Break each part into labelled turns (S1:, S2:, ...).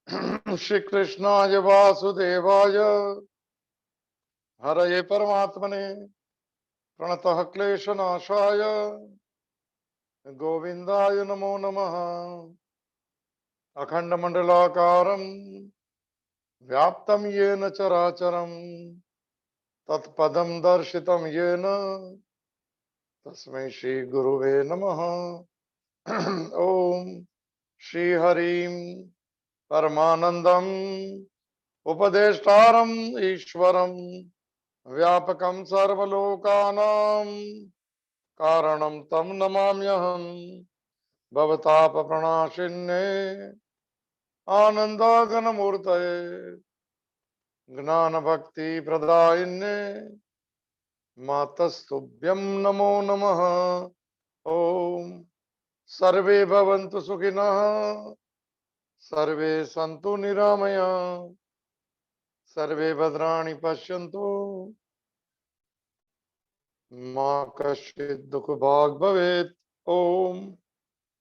S1: श्री कृष्णाय वासुदेवाय हरये परमात्मने प्रणतः क्लेशनाशाय गोविंदाय नमो नमः। अखंडमंडलाकारं व्याप्तं येन चराचरं तत्पदं दर्शितं येन तस्मै श्री गुरुवे नमः। ओम श्री हरिं परमानंदम् उपदेष्टारम् ईश्वरं व्यापकं सर्वलोकानां कारणं तं नमाम्यहम्। भवतापप्रणाशिन्ने आनन्दाघनमूर्तये ज्ञानभक्तिप्रदायिन्ने मातस्तुभ्यं नमो नमः। ओम सर्वे भवन्तु सुखिनः सर्वे सन्तु निरामयाः सर्वे भद्राणि पश्यन्तु मा कश्चित् दुःखभाग् भवेत्। ओम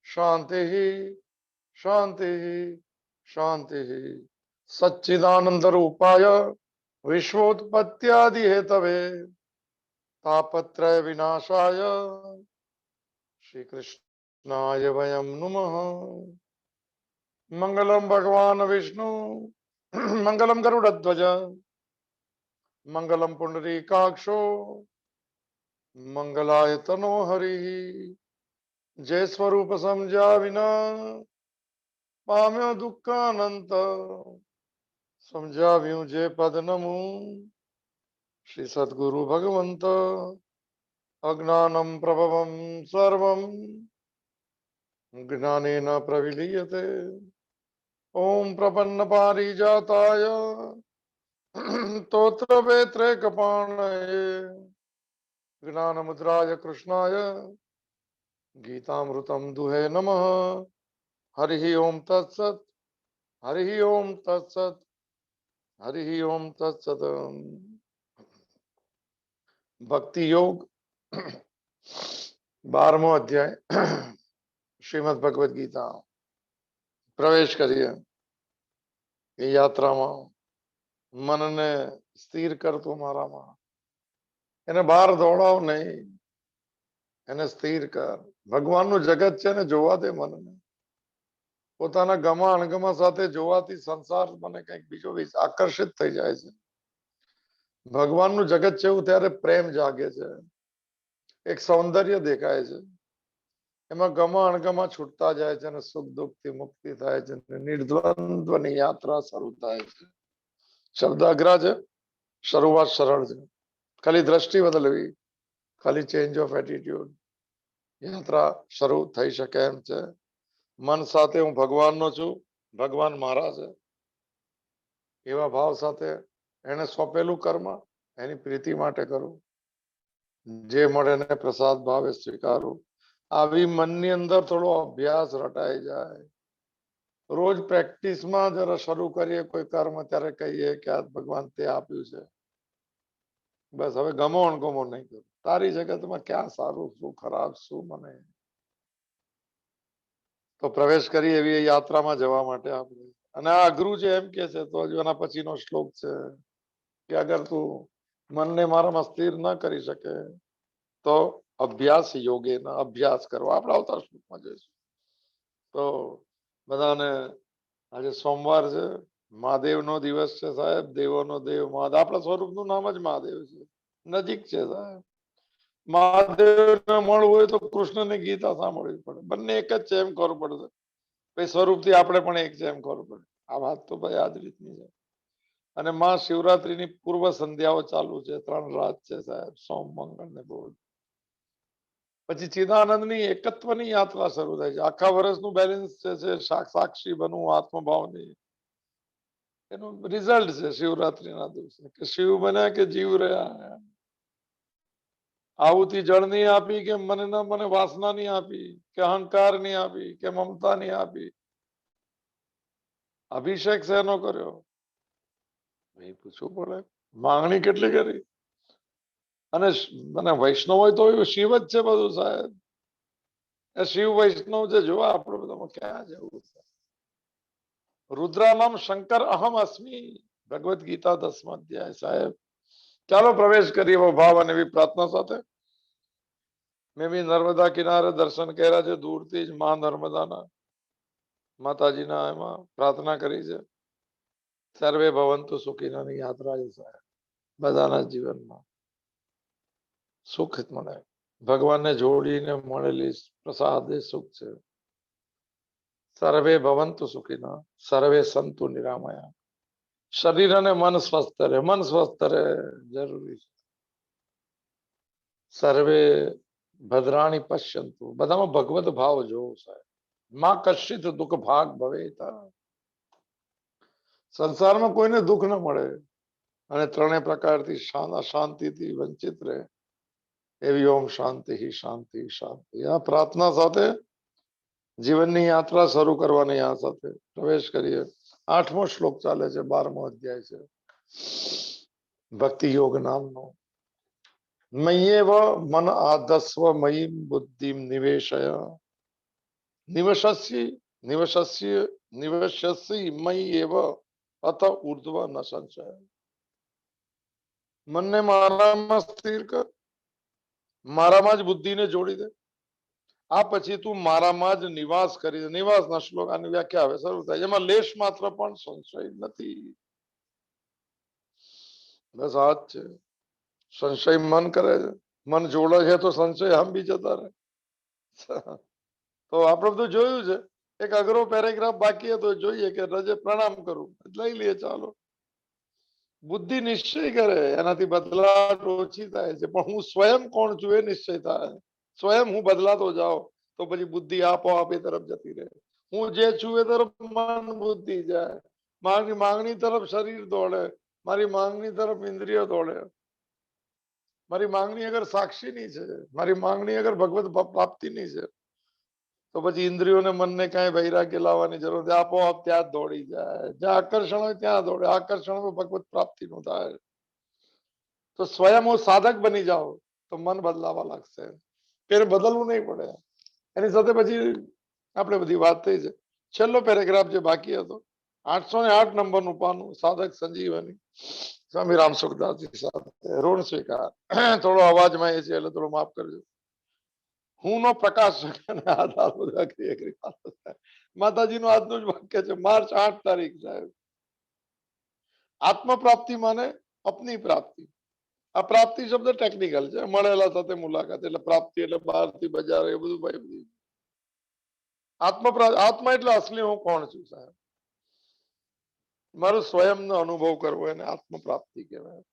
S1: शांति शांति शांति। सच्चिदानंद रूपाय विश्वोत्पत्त्यादि हेतवे तापत्रय विनाशाय श्री कृष्णाय वयं नुमः। मंगलम भगवान विष्णु मंगलम गरुड़ध्वज मंगलम पुंडरीकाक्षो मंगलाय तनो हरि। जय स्वरूप समझा विना पाम्यो दुःखानंत समझाव्યું જે પદ નમું શ્રી સદગુરુ ભગવંત અજ્ઞાનમ પ્રભવમ સર્વમ જ્ઞાનેન પ્રવિલીયતે ઓમ પ્રપન્ન પારિજાતાય તોત્રવેત્રે કપાણયે જ્ઞાનમુદ્રાય કૃષ્ણાય ગીતામૃતમ દુહે નમઃ. હરિ ઓમ તત્સત હરિ ઓમ તત્સત हरि ओम तत्सत। भक्ति योग 12मो अध्याय श्रीमद् भगवद गीता। प्रवेश करिए એ યાત્રામાં મનને સ્થિર કરતો મારામાં એને બહાર દોડાવ નહીં એને સ્થિર કર. ભગવાનનું જગત છે ને જોવા દે મનને. પોતાના ગમા અણગમા સાથે જોવાથી સંસાર મને કંઈક બીજો આકર્ષિત થઈ જાય છે. ભગવાનનું જગત છે એવું ત્યારે પ્રેમ જાગે છે એક સૌંદર્ય દેખાય છે એમાં ગમા અણગમા છૂટતા જાય છે અને સુખ દુઃખથી મુક્તિ થાય છે નિર્દ્વંદ્વની યાત્રા શરૂ થાય છે. શબ્દ અઘરા છે શરૂઆત સરળ છે ખાલી દ્રષ્ટિ બદલવી ખાલી ચેન્જ ઓફ એટીટ્યુડ યાત્રા શરૂ થઈ શકે એમ છે. મન સાથે હું ભગવાનનો છું ભગવાન મારા છે એવા ભાવ સાથે એને સોંપેલું કર્મ એની પ્રીતિ માટે કરું જે મળે એને પ્રસાદ ભાવે સ્વીકારું. આવી મનની અંદર થોડો અભ્યાસ રટાઈ જાય. રોજ પ્રેક્ટિસમાં જરા શરૂ કરીએ કોઈ કર્મ ત્યારે કહીએ કે આ ભગવાન તે આપ્યું છે બસ હવે ગમો અણગમો નહીં કરું. તારી જગતમાં ક્યાં સારું શું ખરાબ શું મને તો પ્રવેશ કરી એવી યાત્રામાં જવા માટે આપણે. અને આ અઘરું છે એમ કે છે તો હજુ એના પછીનો શ્લોક છે કે અગર તું મનને મારામાં સ્થિર ન કરી શકે તો અભ્યાસ યોગે ના અભ્યાસ કરો. આપણે આવતા શ્લોકમાં જઈશું. તો બધાને આજે સોમવાર છે મહાદેવનો દિવસ છે સાહેબ. દેવોનો દેવ મહાદેવ. આપણા સ્વરૂપનું નામ જ મહાદેવ છે. નજીક છે સાહેબ. મહાદેવને મળવું હોય તો કૃષ્ણને ગીતા સાંભળવી પડે. બંને એક જ છે એમ ખબર પડશે. પછી સ્વરૂપથી આપણે પણ એક છે એમ ખબર પડે. આ વાત તો ભાઈ આ જ રીતની છે. અને મહાશિવરાત્રીની પૂર્વ સંધ્યાઓ ચાલુ છે. 3 રાત છે સાહેબ સોમ મંગળ ને બુધ. પછી ચિદાનંદની એકત્વની યાત્રા શરૂ થાય છે. આખા વર્ષનું બેલેન્સ છે સાક્ષી બનવું આત્મભાવની એનું રિઝલ્ટ છે શિવરાત્રીના દિવસે કે શિવ બન્યા કે જીવ રહ્યા. આહુતિ જળની આપી કે મને વાસનાની આપી કે અહંકારની આપી કે મમતાની આપી. અભિષેક શેનો કર્યો એ પૂછવું પડે. માંગણી કેટલી કરી. અને વૈષ્ણવ હોય તો શિવ જ છે બધું સાહેબ. શિવ વૈષ્ણવ છે જોવા આપણે બધામાં ક્યાં જવું છે. रुद्रानाम शंकर अहम अस्मी, ભગવદ ગીતા 10મા અધ્યાય। સાહેબ ચાલો પ્રવેશ કરીએ ભાવ અને એવી પ્રાર્થના સાથે। મેં બી નર્મદા કિનારે દર્શન કર્યા છે દૂરથી જ, માં નર્મદાના માતાજીના એમાં પ્રાર્થના કરી છે। સર્વે ભવંતુ સુખીનાની યાત્રા છે સાહેબ, બધાના જીવનમાં સુખ મળે, ભગવાનને જોડીને મળેલી પ્રસાદ એ સુખ છે। સર્વે ભવંતુ સુખીના, સર્વે સંતુ નિરામયા। શરીર અને મન સ્વસ્થ રહે, મન સ્વસ્થ રહે જરૂરી છે। સર્વે ભદ્રાણી પશ્યંતુ, બધામાં ભગવત ભાવ જોવો સાહેબ। માં કશિત દુઃખ ભાગ ભવેતા, સંસારમાં કોઈને દુઃખ ન મળે અને ત્રણેય પ્રકારથી અશાંતિથી વંચિત રહે એવી ઓમ શાંતિ શાંતિ શાંતિ। આ પ્રાર્થના સાથે જીવનની યાત્રા શરૂ કરવાની આ સાથે પ્રવેશ કરીએ। 8મો શ્લોક ચાલે છે, 12મો અધ્યાય છે ભક્તિ યોગ નામનો। મય્યેવ મન આધસ્વ મયી બુદ્ધિ નિવેશય, નિવશસ્ય નિવશસ્ય નિવશસ્ય મય્યેવ અત ઉર્ધ્વ ન સંશય। મનને મારામાં સ્થિર કર, મારામાં જ બુદ્ધિને જોડી દે, આ પછી તું મારામાં જ નિવાસ કરી દે। નિવાસના શ્લોક આની વ્યાખ્યા હવે શરૂ થાય, એમાં લેશ માત્ર પણ સંશય નથી। બસ આ જ છે, સંશય મન કરે છે, મન જોડે છે તો સંશય હમ બી જતા રહે। તો આપણે બધું જોયું છે, એક અઘરો પેરેગ્રાફ બાકી હતો, જોઈએ કે રજે પ્રણામ કરું લઈ લઈએ ચાલો। બુદ્ધિ નિશ્ચય કરે એનાથી બદલાટ ઓછી થાય છે, પણ હું સ્વયં કોણ છું એ નિશ્ચય થાય। સ્વયં હું બદલાતો જાઉં તો પછી બુદ્ધિ આપોઆપ એ તરફ જતી રહે। હું જે છું એ તરફ મન બુદ્ધિ જાય, મારી માંગણી તરફ શરીર દોડે, મારી માંગણી તરફ ઇન્દ્રિય દોડે। મારી માંગણી અગર સાક્ષીની છે, મારી માંગણી અગર ભગવત પ્રાપ્તિની છે, તો પછી ઇન્દ્રિયોને મનને કઈ વૈરાગ્ય લાવવાની જરૂર નથી, આપોઆપ ત્યાં જ દોડી જાય। જ્યાં આકર્ષણ હોય ત્યાં દોડે, આકર્ષણ ભગવત પ્રાપ્તિનું થાય। તો સ્વયં હું સાધક બની જાઓ તો મન બદલાવા લાગશે, ત્યારે બદલવું નહીં પડે। એની સાથે પછી આપણે બધી વાત થઈ છે। છેલ્લો પેરેગ્રાફ જે બાકી હતો, 808 નંબરનું પાનું, સાધક સંજીવની, સ્વામી રામ સુખદાસજી સાથે ઋણ સ્વીકાર। થોડો અવાજમાં એ છે એટલે થોડો માફ કરજો। હું નો પ્રકાશ માતાજીનું આજનું જ વાક્ય છે, માર્ચ 8 તારીખ સાહેબ। આત્મ પ્રાપ્તિ માને અપની પ્રાપ્તિ। આ પ્રાપ્તિ શબ્દ ટેકનિકલ છે, મળેલા સાથે મુલાકાત, એટલે પ્રાપ્તિ એટલે બહારથી બજાર એ બધું ભાઈ। આત્મા એટલે અસલી હું કોણ છું સાહેબ, મારું સ્વયંનો અનુભવ કરવો એને આત્મ પ્રાપ્તિ કહેવાય।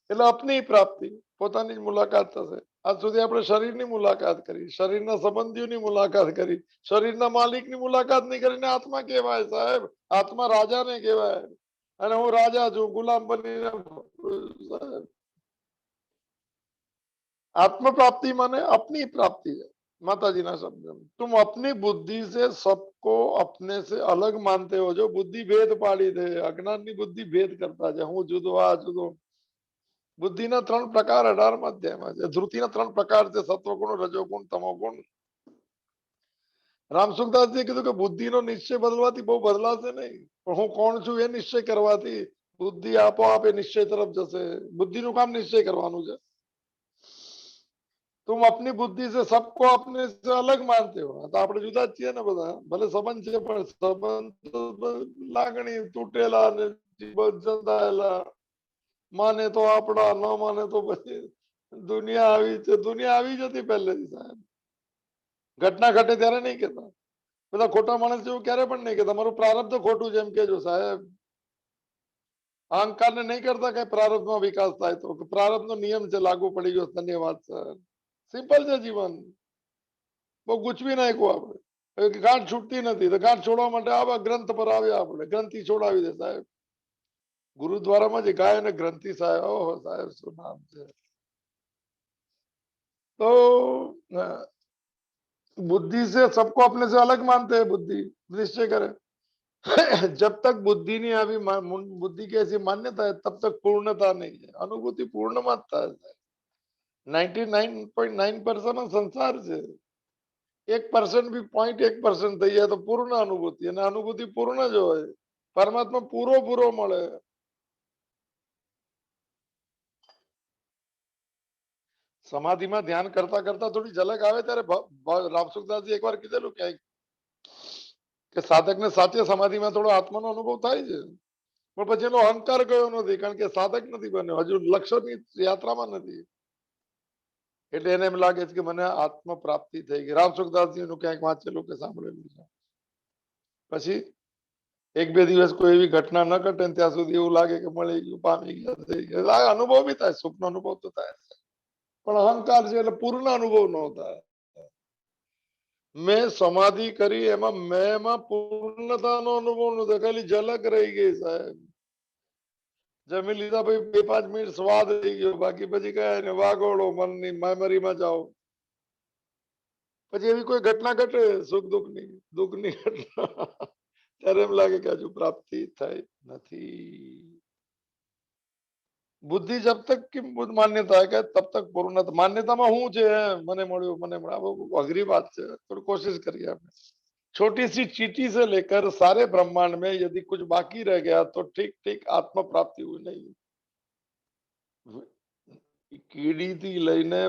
S1: એટલે અપની પ્રાપ્તિ, પોતાની જ મુલાકાત થશે। આજ સુધી આપણે શરીરની મુલાકાત કરી, શરીરના સંબંધીઓની મુલાકાત કરી, શરીરના માલિકની મુલાકાત નહીં કરીને આત્મા કહેવાય સાહેબ। આત્મા રાજાને કહેવાય અને હું રાજા છું, ગુલામ બનીને સાહેબ। आत्म प्राप्ति माने अपनी प्राप्ति है। माताजी ना शब्द, तुम अपनी बुद्धि से सबको अपने से अलग मानते हो। जो बुद्धि भेद पाड़ी दे, अज्ञान की बुद्धि भेद करता है, हूँ जुदो आ जुदो। बुद्धि ना 3 प्रकार 18મા અધ્યાયમાં છે। ધ્રુતિના 3 પ્રકાર છે, સત્વગુણ, રજોગુણ, તમોગુણ। રામ સુખદાસજીએ કીધું કે બુદ્ધિનો નિશ્ચય બદલવાથી બહુ બદલાશે નહીં, પણ હું કોણ છું એ નિશ્ચય કરવાથી બુદ્ધિ આપોઆપ એ નિશ્ચય તરફ જશે। બુદ્ધિનું કામ નિશ્ચય કરવાનું છે। तुम अपनी बुद्धि से सबको अपने से अलग मानते हो, तो આપણે જુદા જ છીએ ને બધા, ભલે સંબંધ છે પણ સંબંધ લાગણી તૂટેલા ને જીવન જંદાયેલા, માને તો આપણા, ન માને તો પછી દુનિયા આવી છે। દુનિયા આવી જ હતી પહેલેથી સાહેબ, ઘટના ઘટે ત્યારે નહીં કહેતા બધા, ખોટા માણસ જેવું ક્યારે પણ નહીં કહેતા મારું પ્રારબ્ધ ખોટું છે એમ કહેજો સાહેબ। અહંકાર ને નહીં કરતા કઈ પ્રારબ્ધમાં વિકાસ થાય તો, પ્રારબ્ધનો નિયમ છે, લાગુ પડી ગયો, ધન્યવાદ સર। સિમ્પલ છે જીવન, બહુ ગૂંચવી નાખ્યું આપણે। ગાંઠ છૂટતી નથી તો ગાંઠ છોડવા માટે આવા ગ્રંથ પર આવ્યા આપણે, ગ્રંથિ છોડાવી દે સાહેબ। ગુરુદ્વારામાં જે ગાય અને ગ્રંથિ સાહેબ, ઓહો સાહેબ શું નામ છે। तो बुद्धि से सबको अपने से अलग मानते हैं, बुद्धि निश्चय करे। जब तक बुद्धि नहीं આવી, बुद्धि की ऐसी मान्यता है तब तक पूर्णता नहीं है। अनुभूति पूर्ण मात्रा है। 99.9% संसार છે, 1% भी 0.1% થઈ જાય તો પૂર્ણ અનુભૂતિ, અને અનુભૂતિ પૂર્ણ જ હોય। પરમાત્મા પૂરો મળે. સમાધિમાં ધ્યાન કરતા કરતા થોડી ઝલક આવે ત્યારે રામસુખદાસજી એકવાર કીધેલું કે સાધકને સાચે સમાધિમાં થોડો આત્માનો અનુભવ થાય છે, પણ પછી એનો અહંકાર ગયો નથી, કારણ કે સાધક નથી બન્યો, હજુ લક્ષ્યની યાત્રામાં નથી. એટલે એને એમ લાગે છે કે મને આત્મ પ્રાપ્તિ થઈ ગઈ. રામસુખદાસજી નું ક્યાંક વાંચેલું કે સાંભળેલું છે. પછી એક બે દિવસ કોઈ એવી ઘટના ન ઘટે ત્યાં સુધી એવું લાગે કે મળી ગયું, પામી ગયા, થઈ ગયા. અનુભવ બી થાય, સુખનો અનુભવ તો થાય, પણ અહંકાર છે એટલે પૂર્ણ અનુભવ ન થાય. મેં સમાધિ કરી એમાં પૂર્ણતાનો અનુભવ નતો, ખાલી ઝલક રહી ગઈ સાહેબ. જમી લીધા ભાઈ 2-5 મિનિટ સ્વાદ થઈ ગયો, બાકી પછી કઈ ને વાગોળો મનની મેમરીમાં જાઓ. પછી એવી કોઈ ઘટના ઘટે સુખ દુઃખની ઘટના, ત્યારે એમ લાગે કે હજુ પ્રાપ્તિ થઈ નથી. बुद्धि जब तक की मान्यता है कि तब तक पूर्णता. मान्यताમાં શું છે, મને મળ્યું, अघरी बात છે, थोड़ी कोशिश करिए आपने. छोटी सी चींटी से लेकर सारे ब्रह्मांड में यदि कुछ बाकी रह गया तो ठीक ठीक आत्म प्राप्ति हुई नहीं. કીડીથી લઈને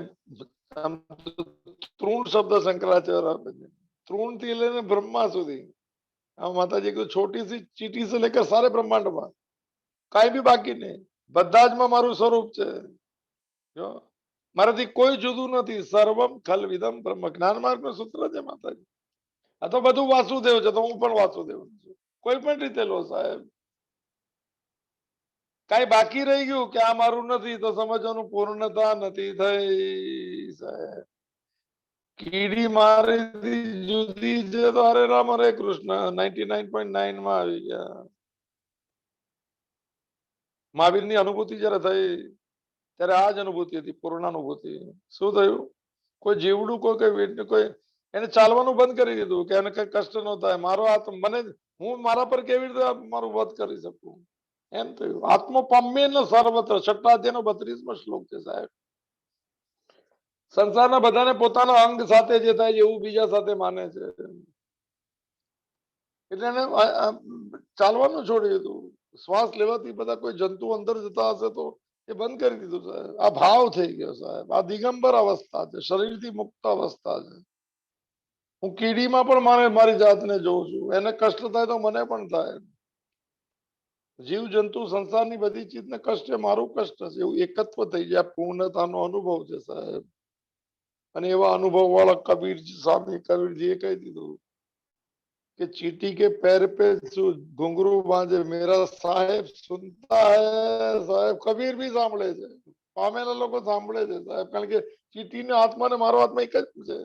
S1: તૃણ શબ્દ શંકરાચાર્ય આપે છે, તૃણથી લઈને બ્રહ્મા સુધી. આ માતાજી કીધું છોટી સી ચીટી સે લેકર સારે બ્રહ્માંડમાં કાંઈ બી બાકી નહીં, બધા જ માં મારું સ્વરૂપ છે. જો મારાથી કોઈ જુદું નથી. સર્વમ ખલવિદમ બ્રહ્મ. જ્ઞાન માર્ગ નું સૂત્ર છે માતાજી. આ તો બધું વાસુદેવ છે, તો હું પણ વાસુદેવ છું. કોઈ પણ રીતે લો સાહેબ. કઈ બાકી રહી ગયું કે આ મારું નથી તો સમજવાનું પૂર્ણતા નથી થઈ સાહેબ. કીડી મારી જુદી છે તો હરે રામ હરે કૃષ્ણ 99.9 માં આવી ગયા. મહાવીરની અનુભૂતિ જયારે થઈ ત્યારે આ જ અનુભૂતિ હતી, પૂર્ણ અનુભૂતિ. શું થયું? કોઈ જીવડું કોઈ એને ચાલવાનું બંધ કરી દીધું કે એને કઈ કષ્ટ ન થાય. મારો મને હું મારા પર કેવી રીતે મારું વધ કરી શકું, એમ થયું. આત્મ પામે ને સર્વત્ર. છઠ્ઠાધ્યાયનો 32મો શ્લોક છે સાહેબ. સંસારના બધાને પોતાના અંગ સાથે જે થાય છે એવું બીજા સાથે માને છે, એટલે એને ચાલવાનું છોડી દીધું. શ્વાસ લેવાથી બધા કોઈ જંતુ અંદર જતા હશે તો એ બંધ કરી દીધું સાહેબ. આ ભાવ થઈ ગયો સાહેબ. આ દિગંબર અવસ્થા છે, શરીરથી મુક્ત અવસ્થા છે. હું કીડીમાં પણ મારી જાતને જોઉં છું. એને કષ્ટ થાય તો મને પણ થાય. જીવ જંતુ સંસારની બધી ચીજને કષ્ટ છે, મારું કષ્ટ છે, એવું એકત્વ થઈ જાય. પૂર્ણતાનો અનુભવ છે સાહેબ. અને એવા અનુભવ વાળા કબીરજી સ્વામી કબીરજીએ કહી દીધું कि चींटी के पैर पे घुंघरू बांधे मेरा साहेब सुनता है. साहेब कबीर भी સાંભળે છે, પામેલા લોકો સાંભળે છે સાહેબ. કારણ કે ચીંટીને આત્માને મારો આત્મા એક જ છે.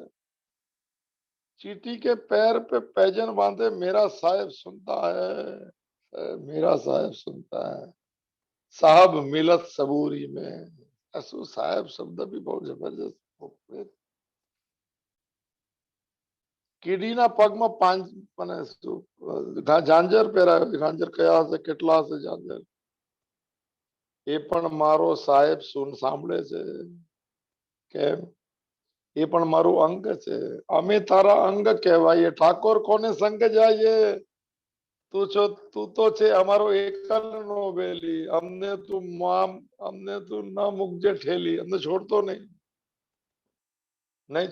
S1: चींटी के पैर पे पैजन बांधे मेरा साहेब सुनता है, मेरा साहेब सुनता है. साहब मिलत सबूरी में. શું સાહેબ શબ્દ બી બહુ જબરજસ્ત. કીડીના પગમાં ઝાંઝર પહેરાયો. ઝાંઝર કયા હશે, કેટલા હશે ઝાંઝર, એ પણ મારો સાહેબ સાંભળે છે. કેમ? એ પણ મારું અંગ છે. અમે તારા અંગ કહેવાય. ઠાકોર કોને સંગ જાય? તું તો છે અમારો એકલ નો બેલી. અમને તું ના મૂકજે ઠેલી. અમને છોડતો નહીં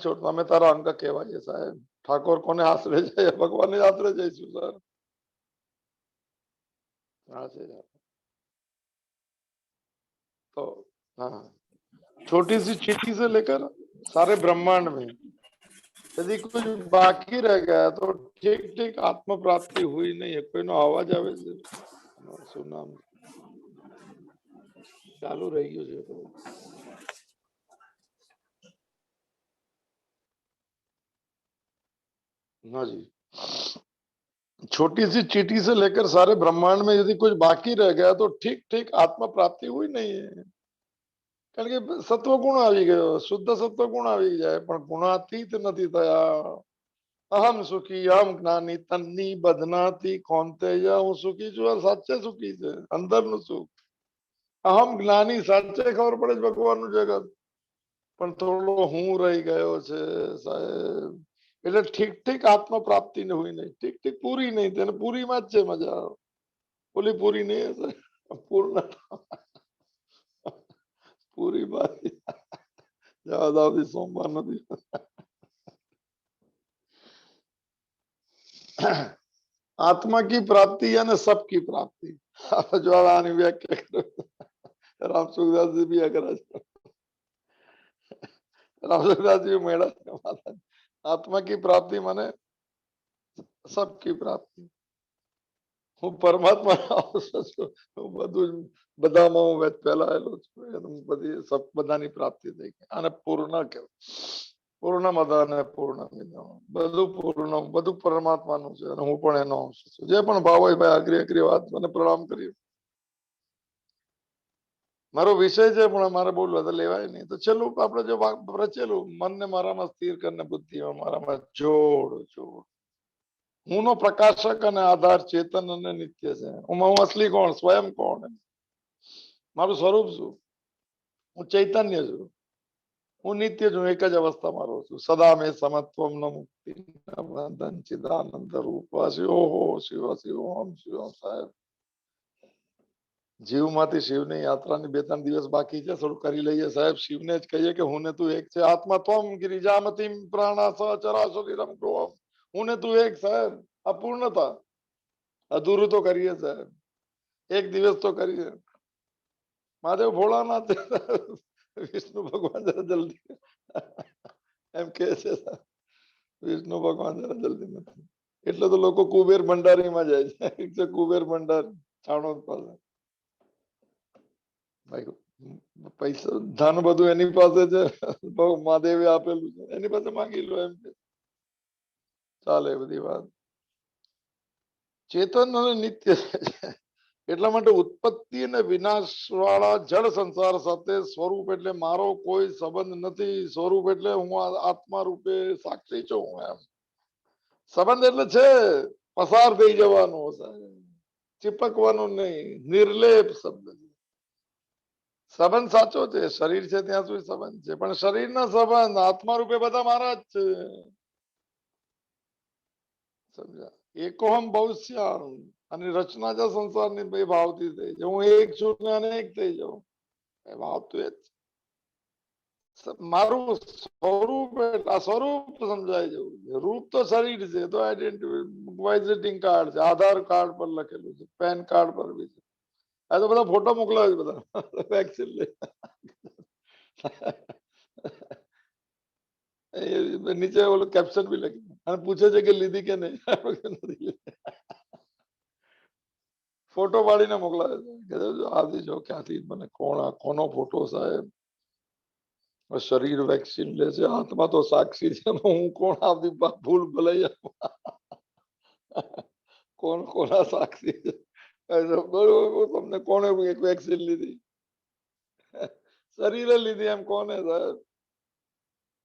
S1: છોડતો. અમે તારા અંગ કહેવાય સાહેબ. ઠાકોર કોને આશરે જાય? ભગવાન આશરે જઈશું સર. हाँ से तो हाँ, छोटी सी चींटी से लेकर सारे ब्रह्मांड में यदि कुछ बाकी रह गया तो ठीक ठीक आत्म प्राप्ति हुई नहीं है. कोईनो अवाज આવે છે? શું નામ ચાલુ રહી ગયું છે? हाँ जी. छोटी सी चींटी से लेकर सारे ब्रह्मांड में यदि कुछ बाकी रह गया तो ठीक ठीक आत्म प्राप्ति हुई नहीं है. કારણ કે સત્વગુણ આવી ગયો, શુદ્ધ સત્વગુણ આવી જાય, પણ ગુણાતીત નથી થયા. અહમ સુખી અહમ જ્ઞાની તન્ની બદનાતી કૌંતેય. હું સુખી છું, સાચે સુખી છે, અંદરનું સુખ. અહમ જ્ઞાની, સાચે ખબર પડે છે ભગવાનનું જગત, પણ થોડો હું રહી ગયો છે સાહેબ. એટલે ઠીક ઠીક આત્મ પ્રાપ્તિ ને હોય નહીં, ઠીક ઠીક પૂરી નહીં. તેને પૂરીમાં જ છે મજા. बोली पूरी नहीं है सर, पूर्ण पूरी बात ज्यादा सोमवार નથી. आत्मा की प्राप्ति यानी सबकी प्राप्ति. जो आनी व्याख्या करो राम सुखदास जी भी अगर राम सुखदास जी मेड़ा आत्मा की प्राप्ति माने सबकी प्राप्ति. હું પરમાત્મા બધું બધામાં હું ફેલાયેલો છું. બધી બધાની પ્રાપ્તિ થઈ ગઈ અને પૂર્ણ કહેવાય. પૂર્ણમદાને પૂર્ણમિદમ. બધું પૂર્ણ, બધું પરમાત્માનું છે અને હું પણ એનો અંશ છું. જે પણ ભાવ હોય ભાઈ અગ્રી અગ્રી વાત મને પ્રણામ કરી. મારો વિષય છે પણ મારે બોલવા તો લેવાય નહીં. તો છેલ્લું આપણે જો રચેલું મનને મારામાં સ્થિર કરીને બુદ્ધિમાં મારામાં જોડ. હું નો પ્રકાશક અને આધાર ચેતન અને નિત્ય છે. હું અસલી કોણ, સ્વયં કોણ, મારું સ્વરૂપ શું? હું ચૈતન્ય છું. હું નિત્ય છું, એક જ અવસ્થામાં રહું છું. સદા મેં સમત્વમ ન મુક્તિ બંધન ચિદાનંદ રૂપ શિવો શિવ શિવ ઓમ શિવ. સાહેબ જીવમાંથી શિવની યાત્રાની 2-3 દિવસ બાકી છે, થોડું કરી લઈએ સાહેબ. શિવને જ કહીએ કે હું ને તું એક છે. આત્મા ત્વમ ગિરિજામતી પ્રાણા સચરા શરીરમ ગોમ. હું ને તું એક સાહેબ. અપૂર્ણતા અધૂરું તો કરીએ સાહેબ, એક દિવસ તો કરીએ. મહાદેવ ભોળાનાથ વિષ્ણુ ભગવાન જરા જલ્દી એમ કે છે વિષ્ણુ ભગવાન જરા જલ્દી નથી. એટલે તો લોકો કુબેર ભંડારીમાં જાય છે. કુબેર ભંડારી છાણોદ પાસે. પૈસા ધન બધું એની પાસે છે, મહાદેવે આપેલું છે, એની પાસે માંગી લો એમ કે ચાલે બધી વાત. ચેતન અને નિત્ય એટલા માટે ઉત્પત્તિ અને વિનાશ વાળા જળ સંસાર સાથે સ્વરૂપ એટલે મારો કોઈ સંબંધ નથી. સ્વરૂપ એટલે હું આત્મા રૂપે સાક્ષી છું. એમ સંબંધ એટલે છે પસાર થઈ જવાનું, ચીપકવાનું નહીં, નિર્લેપ શબ્દ. સંબંધ સાચો છે, શરીર છે ત્યાં સુધી સંબંધ છે, પણ શરીરના સંબંધ આત્મા રૂપે બધા મારા જ છે. સમજ્યા? એકોહમ બહુશ્યામ અને રચના જ સંસારની બે ભાવથી થઈ જાય. હું એક છું ને અનેક થઈ જાઉં. એ ભાવ તો એ જ મારું સ્વરૂપ. સ્વરૂપ સમજાય જવું. રૂપ તો શરીર છે, તો વિઝિટિંગ કાર્ડ છે, આધાર કાર્ડ પર લખેલું છે, પેન કાર્ડ પર બી છે. આ તો બધા ફોટો મોકલાવે છે બધા વેક્સિન લે. નીચે ઓલું કેપ્શન બી લખી અને પૂછે છે કે લીધી કે નહીં. ફોટો પાડીને મોકલાવે છે કે આથી જો ક્યાંથી મને કોનો ફોટો સાહેબ. શરીર વેક્સિન લે છે, આત્મા તો સાક્ષી છે. હું કોણ આપી ભૂલ ભલાઈ કોણ કોના સાક્ષી છે. બરોબર તમને કોને એક વેક્સિન લીધી? શરીરે લીધી એમ કોને સાહેબ?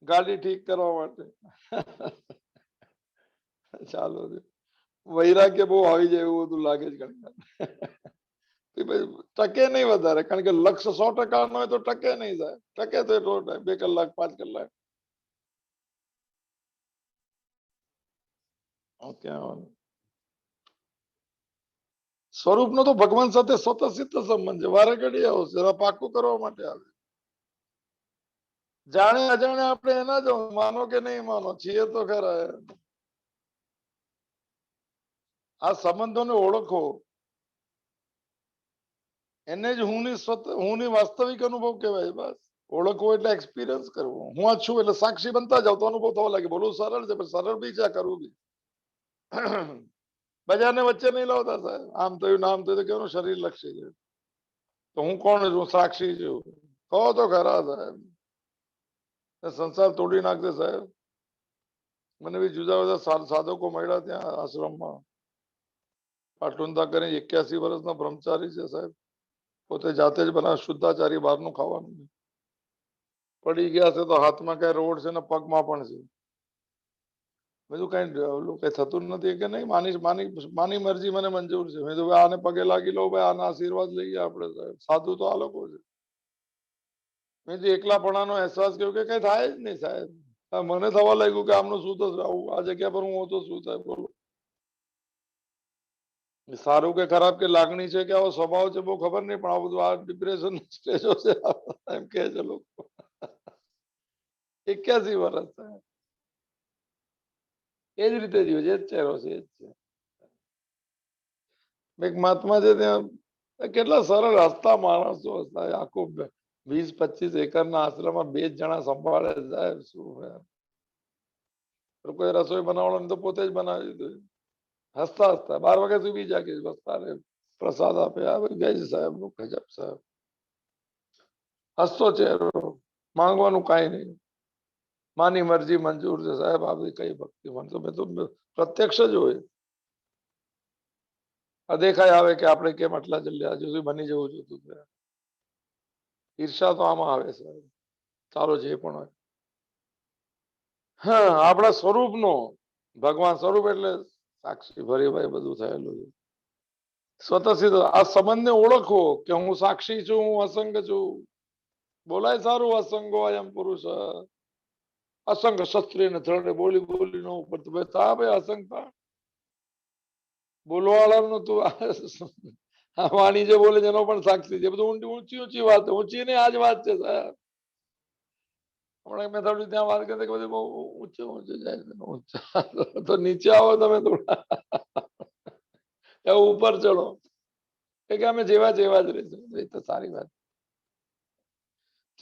S1: ગાડી ઠીક કરવા માટે. ચાલો વૈરાગ્ય બહુ આવી જાય એવું બધું લાગે છે ટકે નહીં વધારે, કારણ કે લક્ષ્ય 100% નો હોય તો ટકે નહીં સાહેબ. ટકે તો એટલો 2 કલાક 5 કલાક. સ્વરૂપ નો તો ભગવાન સાથે સ્વતઃસિદ્ધ સંબંધ છે. વારે ઘડી આવશે, પાકું કરવા માટે આવે. જાણે અજાણે આપણે એના જ માનો કે નહીં માનો છીએ તો ખરા. આ સંબંધોને ઓળખો, એને જ હુંની વાસ્તવિક અનુભવ કહેવાય. બસ ઓળખવો એટલે એક્સપિરિયન્સ કરવો. હું આ છું એટલે સાક્ષી બનતા જાવ તો અનુભવ થવા લાગે. બોલું સરળ છે પણ સરળ બી છે, કરવું બી. બજારને વચ્ચે નહીં લાવતા સાહેબ. આમ થયું નામ થયું તો કેવું શરીર લક્ષી છે. તો હું કોણ છું? સાક્ષી છું. કહો તો ખરા સાહેબ. સંસાર તોડી નાખશે સાહેબ. મને બી જુદા જુદા સાધકો મળ્યા ત્યાં આશ્રમમાં. પાટુંદા કરીને 81 વર્ષના બ્રહ્મચારી છે સાહેબ. પોતે જાતે જ બનાવે, શુદ્ધાચારી, બહારનું ખાવાનું. પડી ગયા છે તો હાથમાં કઈ રોડ છે ને પગમાં પણ છે. બધું કઈ થતું નથી કે નહીં. માની મરજી મને મંજૂર છે. મેં તો આને પગે લાગી લો ભાઈ, આના આશીર્વાદ લઈએ આપણે સાહેબ. સાધુ તો આ લોકો છે. મેં એકલાપણાનો અહેસાસ કર્યો કે કઈ થાય જ નહીં સાહેબ. મને થવા લાગ્યું કે આમનું શું થશે, આ જગ્યા પર હું હોતો શું થાય બોલો. સારું કે ખરાબ કે લાગણી છે કે આવો સ્વભાવ છે બહુ ખબર નહીં, પણ આ બધું આ ડિપ્રેશન સ્ટેજો છે એમ કે છે લોકો. 81 વર્ષ છે, એ જ રીતે જીવે છે, એ જ ચહેરો છે, એ જ છે. એક મહાત્મા છે ત્યાં કેટલા સરળ હસતા માણસો હતા, આખું 20-25 એકરના આશ્રમમાં 2 જ જણા સંભાળે સાહેબ, શું યાર. કોઈ રસોઈ બનાવવાનું તો પોતે જ બનાવી દીધું, હસતા હસતા 12 વાગ્યા સુધી જાગે, બસતા રહે, પ્રસાદ આપે, ગઈ સાહેબ નું ગજબ સાહેબ, હસતો ચહેરો, માંગવાનું કાંઈ નહીં, માની મરજી મંજૂર છે સાહેબ, આપણી કઈ ભક્તિ મને તો મેં તો પ્રત્યક્ષ જ હોય. દેખાય આવે કે આપણે કેમ આટલા જલ્દી હજુ સુધી બની જવું જોતું છે. ઈર્ષા તો આમાં આવે છે, ચાલો જે પણ હોય. હા, આપણા સ્વરૂપનો, ભગવાન સ્વરૂપ એટલે સાક્ષી ભરીભાઈ બધું થયેલું છે. સ્વતઃસિદ્ધ આ સંબંધને ઓળખવો કે હું સાક્ષી છું, હું અસંગ છું. બોલાય સારું, અસંગો અયમ પુરુષ, અસંગ શસ્ત્રી ને ધરણે બોલી બોલી નો ઉપર તો ભાઈ અસંગતા બોલવાળાનું તું આ વાણી જે બોલે છે એનો પણ સાક્ષી છે. બધું ઊંચી ઊંચી વાત, ઊંચી ને આજ વાત છે સાહેબ. હમણાં મેં થોડી ત્યાં વાત કરી કે બધી બહુ ઊંચે ઊંચે જાય છે, તો નીચે આવો તમે થોડા, ઉપર ચડો કે અમે જેવા જેવા જ રહીશું, એ તો સારી વાત.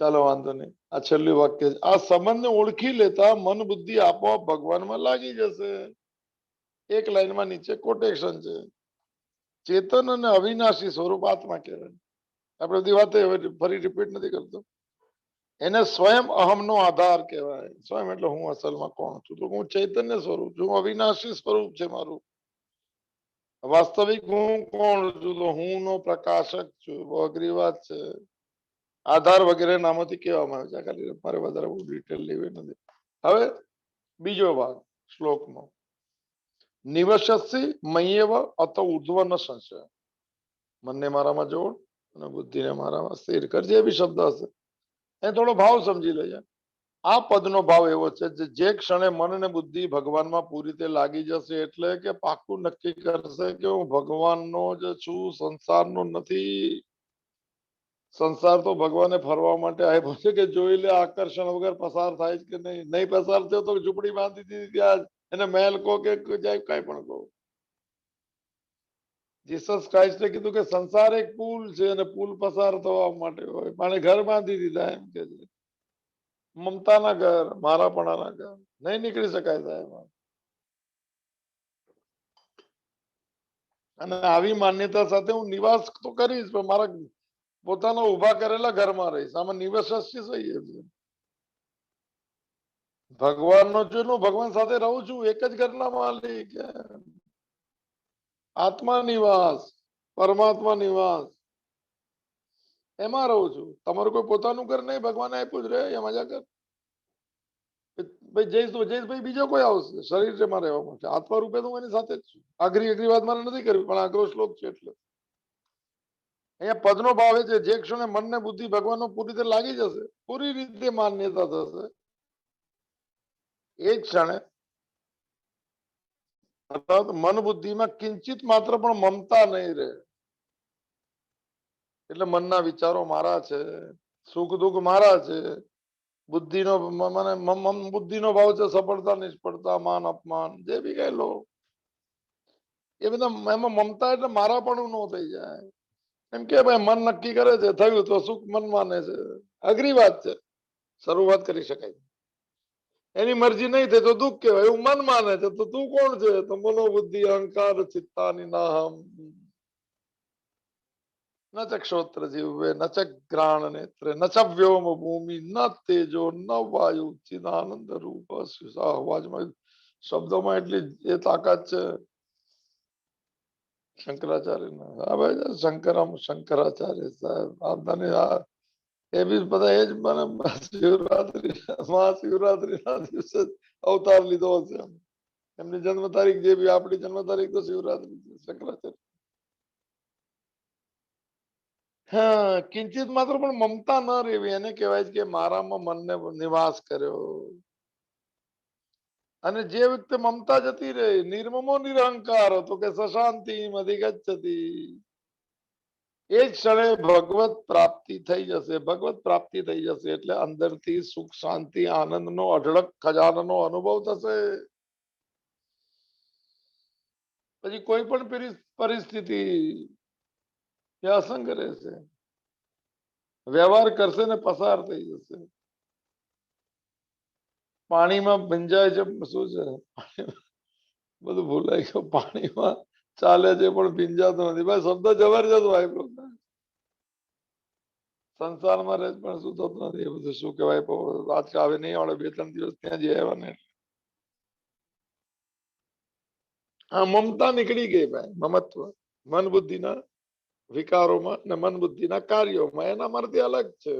S1: ચાલો વાંધો નહીં, આ છેલ્લું વાક્ય છે. આ સંબંધને ઓળખી લેતા મન બુદ્ધિ આપોઆપ ભગવાનમાં લાગી જશે. એક લાઈનમાં નીચે કોટેશન છે, ચેતન અને અવિનાશી સ્વરૂપ આત્મા કહેવાય. આપણે બધી વાત ફરી રિપીટ નથી કરતો. એને સ્વયં અહમનો આધાર કહેવાય. સ્વયં એટલે હું અસલમાં કોણ છું, તો હું ચૈતન્ય સ્વરૂપ છું, અવિનાશી સ્વરૂપ છે મારું. વાસ્તવિક હું કોણ છું, તો હું નો પ્રકાશક છું. બહુ અઘરી વાત છે. આધાર વગેરે નામોથી કહેવામાં આવે છે, ખાલી મારે વધારે બહુ ડિટેલ લેવી નથી. હવે બીજો ભાગ શ્લોકનો, નિવસસી મય્યવ અત ઉર્ધ્વ ન સંશય. મનને મારામાં જોડ અને બુદ્ધિને મારામાં સ્થિર કર, જે બી શબ્દ હશે એ થોડો ભાવ સમજી લેજે. આ પદનો ભાવ એવો છે જે ક્ષણે મન અને બુદ્ધિ ભગવાનમાં પૂરી રીતે લાગી જશે એટલે કે પાકું નક્કી કરશે કે હું ભગવાનનો જ છું, સંસારનો નથી. સંસાર તો ભગવાને ફરવા માટે આપ્યો છે કે જોઈ લે આકર્ષણ વગર પસાર થાય કે નહીં. નહીં પસાર થયો તો ઝૂંપડી બાંધી દીધી ત્યાં, એને મહેલ કહો કે જાય કઈ પણ કહો. જીસસ ક્રાઇસ્ટે કીધું કે સંસાર એક પુલ છે અને પુલ પસાર થવા માટે હોય, મારે ઘર બાંધી દીધા એમ કે છે. મમતાના ઘર, મારાપણાના ઘર, નહીં નીકળી શકાય સાહેબ. અને આવી માન્યતા સાથે હું નિવાસ તો કરીશ, પણ મારા પોતાના ઉભા કરેલા ઘરમાં રહીશ. આમાં નિવાસ છે. ભગવાનનો છું, ભગવાન સાથે રહું છું, એક જ ઘરના માલિક, આત્મા નિવાસ, પરમાત્મા નિવાસ, એમાં રહું છું. તમારું કોઈ પોતાનું ઘર નહીં, ભગવાને આપ્યું જ રે, એ મજા કર. ભાઈ જઈશ તો જઈશ, બીજો કોઈ આવશે શરીરમાં રહેવા માટે, આત્મા રૂપે તો હું એની સાથે જ છું. અઘરી વાત મારે નથી કરવી, પણ આગલો શ્લોક છે એટલે અહીંયા પદનો ભાવ એ છે, જે ક્ષણે મનને બુદ્ધિ ભગવાનનો પૂરી રીતે લાગી જશે, પૂરી રીતે માન્યતા થશે, એ ક્ષણે મન બુદ્ધિમાં કિંચિત માત્ર પણ મમતા નહીં રહે. એટલે મનના વિચારો મારા છે, સુખ દુઃખ મારા છે. બુદ્ધિનો મને બુદ્ધિનો ભાવ છે સફળતા નિષ્ફળતા માન અપમાન જે બી કઈ લો, એ બધા એમાં મમતા એટલે મારા પણ ન થઈ જાય. એમ કે ભાઈ મન નક્કી કરે છે, થયું તો સુખ મન માને છે. અઘરી વાત છે, શરૂઆત કરી શકાય. એની મરજી નહીં થાય તો દુઃખ કહેવાય, એવું મન માને છે. તો તું કોણ છે? તો મનોબુદ્ધિ અહંકાર ચિત્તાની નાહમ, ન ચક્ષોત્ર જીવે ન ચ ગ્રાણ નેત્રે ન ચ વ્યોમ ભૂમિ ન તેજો ન વાયુ ચિદાનંદ રૂપ અવાજમાં શબ્દોમાં એટલી એ તાકાત છે શંકરાચાર્ય હવે શંકરમ શંકરાચાર્ય સાહેબ આપદાને એ બી બધા એ જ મને શિવરાત્રી મહાશિવરાત્રી ના દિવસે અવતાર લીધો હશે. એમની જન્મ તારીખ જે બી, આપણી જન્મ તારીખ તો શિવરાત્રી છે. શંકરાચાર્ય હા, કિંચિત માત્ર પણ મમતા ન રહેવી, એને કહેવાય કે મારામાં મનને નિવાસ કર્યો. અને જે વ્યક્તિ મમતા જતી રહે, નિર્મમો નિરહંકાર, તો કે સશાંતિ અધિગચ્છતિ, એ જ ક્ષણે ભગવત પ્રાપ્તિ થઈ જશે. ભગવત પ્રાપ્તિ થઈ જશે એટલે અંદરથી સુખ શાંતિ આનંદનો અઢળક ખજાનાનો અનુભવ થશે. પછી કોઈ પણ પરિસ્થિતિ એ અસંગ રહેશે, વ્યવહાર કરશે ને પસાર થઈ જશે. પાણીમાં ભીંજાય છે શું છે, બધું ભૂલાઈ ગયું. પાણીમાં ચાલે છે પણ ભીંજાતો નથી. ભાઈ શબ્દ જબરજસ્ત વાપરો. સંસારમાં રહે પણ શું થતું નથી. એ બધું શું કહેવાય, આજકાલ આવે નહીં આવડે. 2-3 દિવસ ત્યાં જઈ આવ્યા ને, આ મમતા નીકળી ગઈ ભાઈ. મમત્વ મન બુદ્ધિના વિકારોમાં ને મન બુદ્ધિના કાર્યોમાં એના મારથી અલગ છે.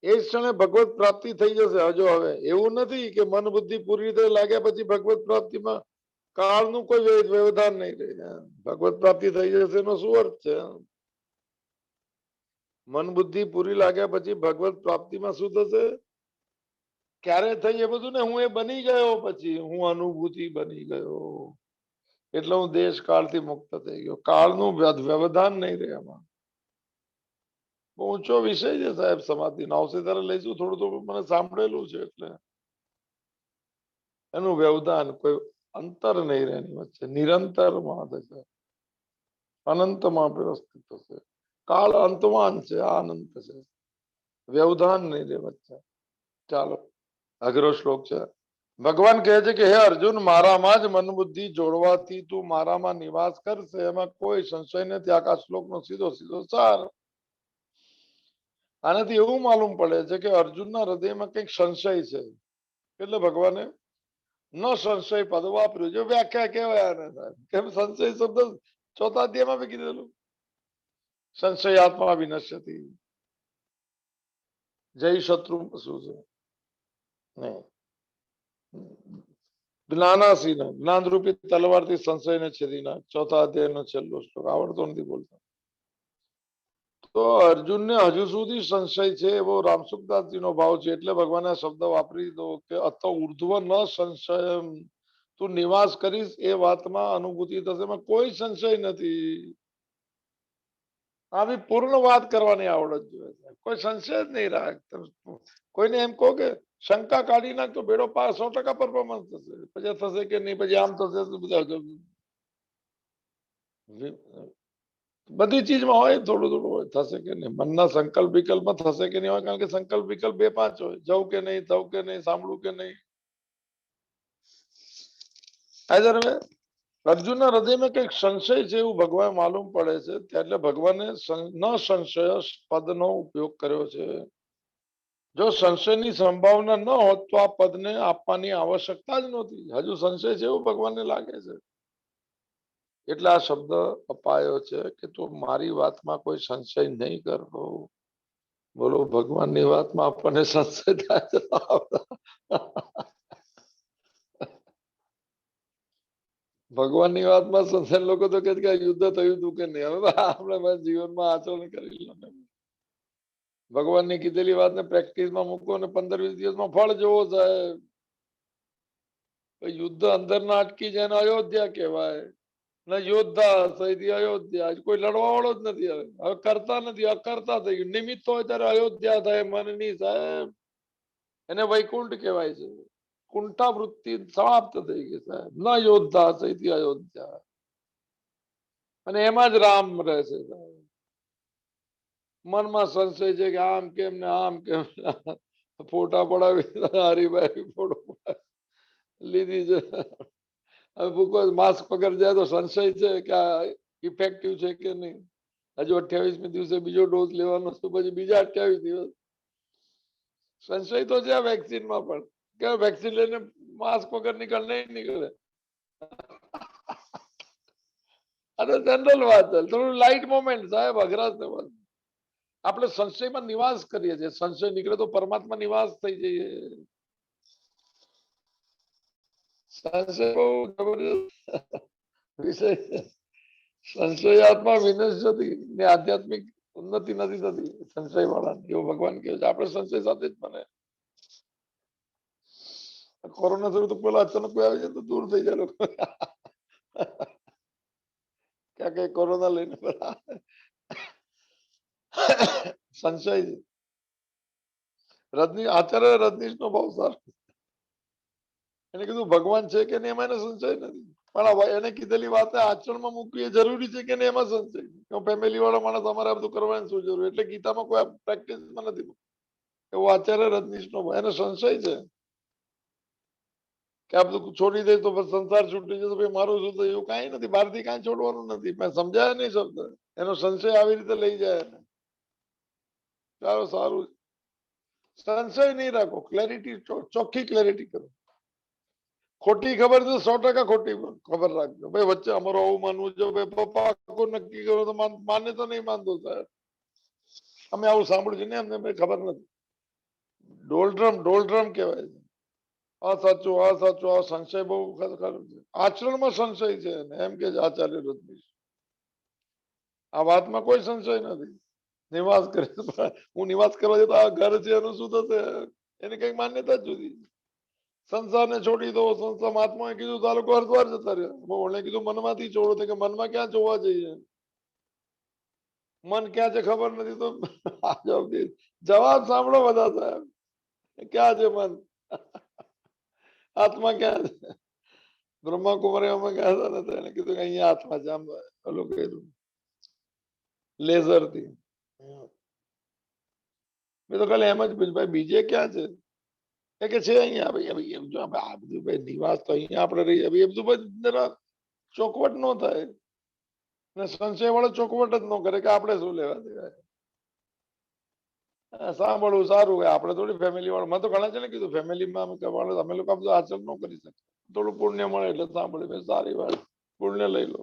S1: એ ક્ષણે ભગવત પ્રાપ્તિ થઈ જશે. હજો હવે એવું નથી કે મન બુદ્ધિ પૂરી રીતે લાગ્યા પછી ભગવત પ્રાપ્તિમાં કાળનું કોઈ વ્યવધાન નહીં રહે. ભગવત પ્રાપ્તિ થઈ જશે એનો શું અર્થ છે? મન બુદ્ધિ પૂરી લાગ્યા પછી ભગવત પ્રાપ્તિમાં શું થશે, ક્યારે થઈ એ બધું ને, હું એ બની ગયો, પછી હું અનુભૂતિ બની ગયો એટલે હું દેશ કાળથી મુક્ત થઈ ગયો. કાળનું વ્યવધાન નહીં રહે. એમાં બહુ ઊંચો વિષય છે સાહેબ. સમાધિ આવશે ત્યારે લઈશું. થોડું થોડું મને સાંભળેલું છે એટલે એનું વ્યવધાન કોઈ અંતર નહીં રહે એની વચ્ચે. નિરંતરમાં થશે, અનંતમાં વ્યવસ્થિત થશે. કાળ અંતવાન છે, આ અનંત છે, વ્યવધાન નહીં રહે વચ્ચે. ચાલો, અઘરો શ્લોક છે. ભગવાન કહે છે કે હે અર્જુન, મારામાં જ મન બુદ્ધિ જોડવાથી તું મારામાં નિવાસ કરશે, એમાં કોઈ સંશય નથી. આકાશ શ્લોકનો સીધો સીધો સાર. આનાથી એવું માલુમ પડે છે કે અર્જુનના હૃદયમાં કંઈક સંશય છે. એટલે ભગવાને ન સંશય પદ વાપર્યું. જો વ્યાખ્યા કહેવાય આને સાહેબ. કેમ સંશય શબ્દ 4થા અધ્યાયમાં બી કીધેલું, સંશયાત્મા વિનશ્યતિ. જય શત્રુ શું છે નહીં, જ્ઞાનાસી નો જ્ઞાનરૂપી તલવારથી સંશયને છેદી નાખ. 4થા અધ્યાયનો છેલ્લો શ્લોક. આવડતો નથી બોલતો. તો અર્જુનને હજુ સુધી સંશય છે એવો રામસુખદાસજીનો ભાવ છે. એટલે ભગવાને આ શબ્દ વાપરી દો કે અત ઉર્ધ્વ ન સંશય, તું નિવાસ કરીશ એ વાતમાં અનુભૂતિ થશે, એમાં કોઈ સંશય નથી. આવી પૂર્ણ વાત કરવાની આવડત જોઈએ. કોઈ સંશય જ નહીં રાખ. કોઈને એમ કહો કે શંકા કાઢી નાખ તો બેડો પાર 100% પરફોર્મન્સ થશે. પછી થશે કે નહીં, પછી આમ થશે. બધી ચીજમાં હોય, થોડું થોડું હોય. થશે કે નહીં, મનના સંકલ્પ વિકલ્પમાં થશે કે નહીં હોય. કારણ કે સંકલ્પ વિકલ્પ 2-5 હોય. જવું કે નહીં, થવું કે નહીં, સાંભળવું કે નહીં. અર્જુનના હૃદયમાં કંઈક સંશય છે એવું ભગવાન માલુમ પડે છે. એટલે ભગવાને ન સંશય પદનો ઉપયોગ કર્યો છે. જો સંશયની સંભાવના ન હોત તો આ પદને આપવાની આવશ્યકતા જ નહોતી. હજુ સંશય છે એવું ભગવાનને લાગે છે એટલે આ શબ્દ અપાયો છે કે તું મારી વાતમાં કોઈ સંશય નહીં કરતો. બોલો, ભગવાનની વાતમાં આપણને સંશય થાય છે. ભગવાનની વાતમાં સંશય. લોકો તો કે યુદ્ધ થયું હતું કે નહીં. હવે આપણે જીવનમાં આચરણ કરી લો. ભગવાનની કીધેલી વાતને પ્રેક્ટિસમાં મૂકો ને 15-20 દિવસમાં ફળ જોવો સાહેબ. યુદ્ધ અંદર ના અટકી જાય ને અયોધ્યા કહેવાય ને. યોદ્ધા સહીથી અયોધ્યા. કોઈ લડવા વાળો જ નથી. હવે કરતા નથી, અકર્તા થઈ ગયું. નિમિત્ત હોય ત્યારે અયોધ્યા થાય મનની સાહેબ. એને વૈકુંઠ કહેવાય છે. કુંઠા વૃત્તિ સમાપ્ત થઈ ગઈ સાહેબ. ન યોદ્ધા સહીથી અયોધ્યા. અને એમાં જ રામ રહેશે સાહેબ. મનમાં સંશય છે કે આમ કેમ ને આમ કેમ. ફોટા પડાવી હરિભાઈ ફોટો લીધી છે. હવે માસ્ક પકડ જાય તો સંશય છે કે આ ઇફેક્ટિવ છે કે નહીં. હજુ 28મી દિવસે બીજો ડોઝ લેવાનો છે, પછી બીજા 28 દિવસ. સંશય તો છે વેક્સિનમાં પણ કે વેક્સિન લઈને માસ્ક વગર નીકળ નહીં નીકળે. અને જનરલ વાત છે. થોડું લાઇટ મોમેન્ટ સાહેબ. અઘરાશ ને વાત. આપણે સંશયમાં નિવાસ કરીએ છીએ. સંશય નીકળે તો પરમાત્મા નિવાસ થઈ જઈએ. સંશય બહુ જબરજસ્ત વિષય છે. સંશયાત્મા વિનશ્યતિ ને આધ્યાત્મિક ઉન્નતિ નથી થતી સંશય વાળા. એવું ભગવાન કહે છે. આપણે સંશય સાથે જ બને. કોરોના થયું તો પેલા અચાનક કોઈ આવી જાય તો દૂર થઈ જાય લોકો ક્યાં કઈ કોરોના લઈને પેલા સંશય છે. રજની આચાર્ય રજનીશ નો બહુ સારો. એને કીધું ભગવાન છે કે નહીં એમાં એને સંશય નથી, પણ એને કીધેલી વાત આચરણમાં મૂકવી એ જરૂરી છે કે નહીં એમાં સંશય. ફેમિલી વાળો માણસ અમારે આ બધું કરવાની શું જરૂર, એટલે ગીતામાં કોઈ પ્રેક્ટિસમાં નથી. એવું આચાર્ય રજનીશ નો એને સંશય છે કે આ બધું છોડી દે તો સંસાર છૂટી જશે, ભાઈ મારું શું થયું, એવું કઈ નથી, બહારથી કાંઈ છોડવાનું નથી. મેં સમજાય નહીં શબ્દ, એનો સંશય આવી રીતે લઈ જાય. ચાલો સારું, સંશય નહીં રાખો, ક્લેરિટી, ચોખ્ખી ક્લેરિટી કરો. ખોટી ખબર છે 100% ખોટી ખબર રાખજો. ભાઈ વચ્ચે અમારો આવું માનવું છે, ભાઈ પપ્પા આખું નક્કી કરો તો માને તો નહીં માનતો સાહેબ, અમે આવું સાંભળ્યું છે ને, અમને ખબર નથી. ડોલડ્રમ કહેવાય છે. આ સાચું, આ સાચું, આ સંશય બહુ ખરું છે. આચરણમાં સંશય છે એમ કે આચાર્ય રજનીશ. આ વાતમાં કોઈ સંશય નથી. નિવાસ કરે, હું નિવાસ કરવા જતો આ ઘર છે એનું શું થશે, એની કઈક માન્યતા જ જુદી. સંસારને છોડી દો, સંસાર મહાત્માએ કીધું તો આ લોકો હરદ્વાર જતા રહ્યા. ઓળે કીધું મનમાંથી છોડો, કે મનમાં ક્યાં જોવા જઈએ, મન ક્યાં છે ખબર નથી. તો જવાબ સાંભળો બધા સાહેબ, ક્યાં છે મન, આત્મા ક્યાં છે. બ્રહ્માકુમારી અમે કહેતા હતા, એને કીધું કે અહીંયા આત્મા છે. આમ ઓલું કીધું લેઝર થી. મેં તો ખાલી એમ જ પૂછ્યું, ભાઈ બીજે ક્યાં છે, એ કે છે અહીંયા. ભાઈ એમ જો આ બધું ભાઈ નિવાસ તો અહીંયા આપણે રહીએ, એ બધું ભાઈ જરા ચોખવટ ન થાય ને, સંશય વાળો ચોખવટ જ ન કરે કે આપણે શું લેવા દેવા. સાંભળવું સારું હોય, આપણે થોડી ફેમિલી વાળું. મેં તો ઘણા છે ને કીધું ફેમિલીમાં અમે લોકો આ બધું આચરણ ન કરી શકીએ, થોડું પુણ્ય મળે એટલે સાંભળી, સારી વાત, પુણ્ય લઈ લો.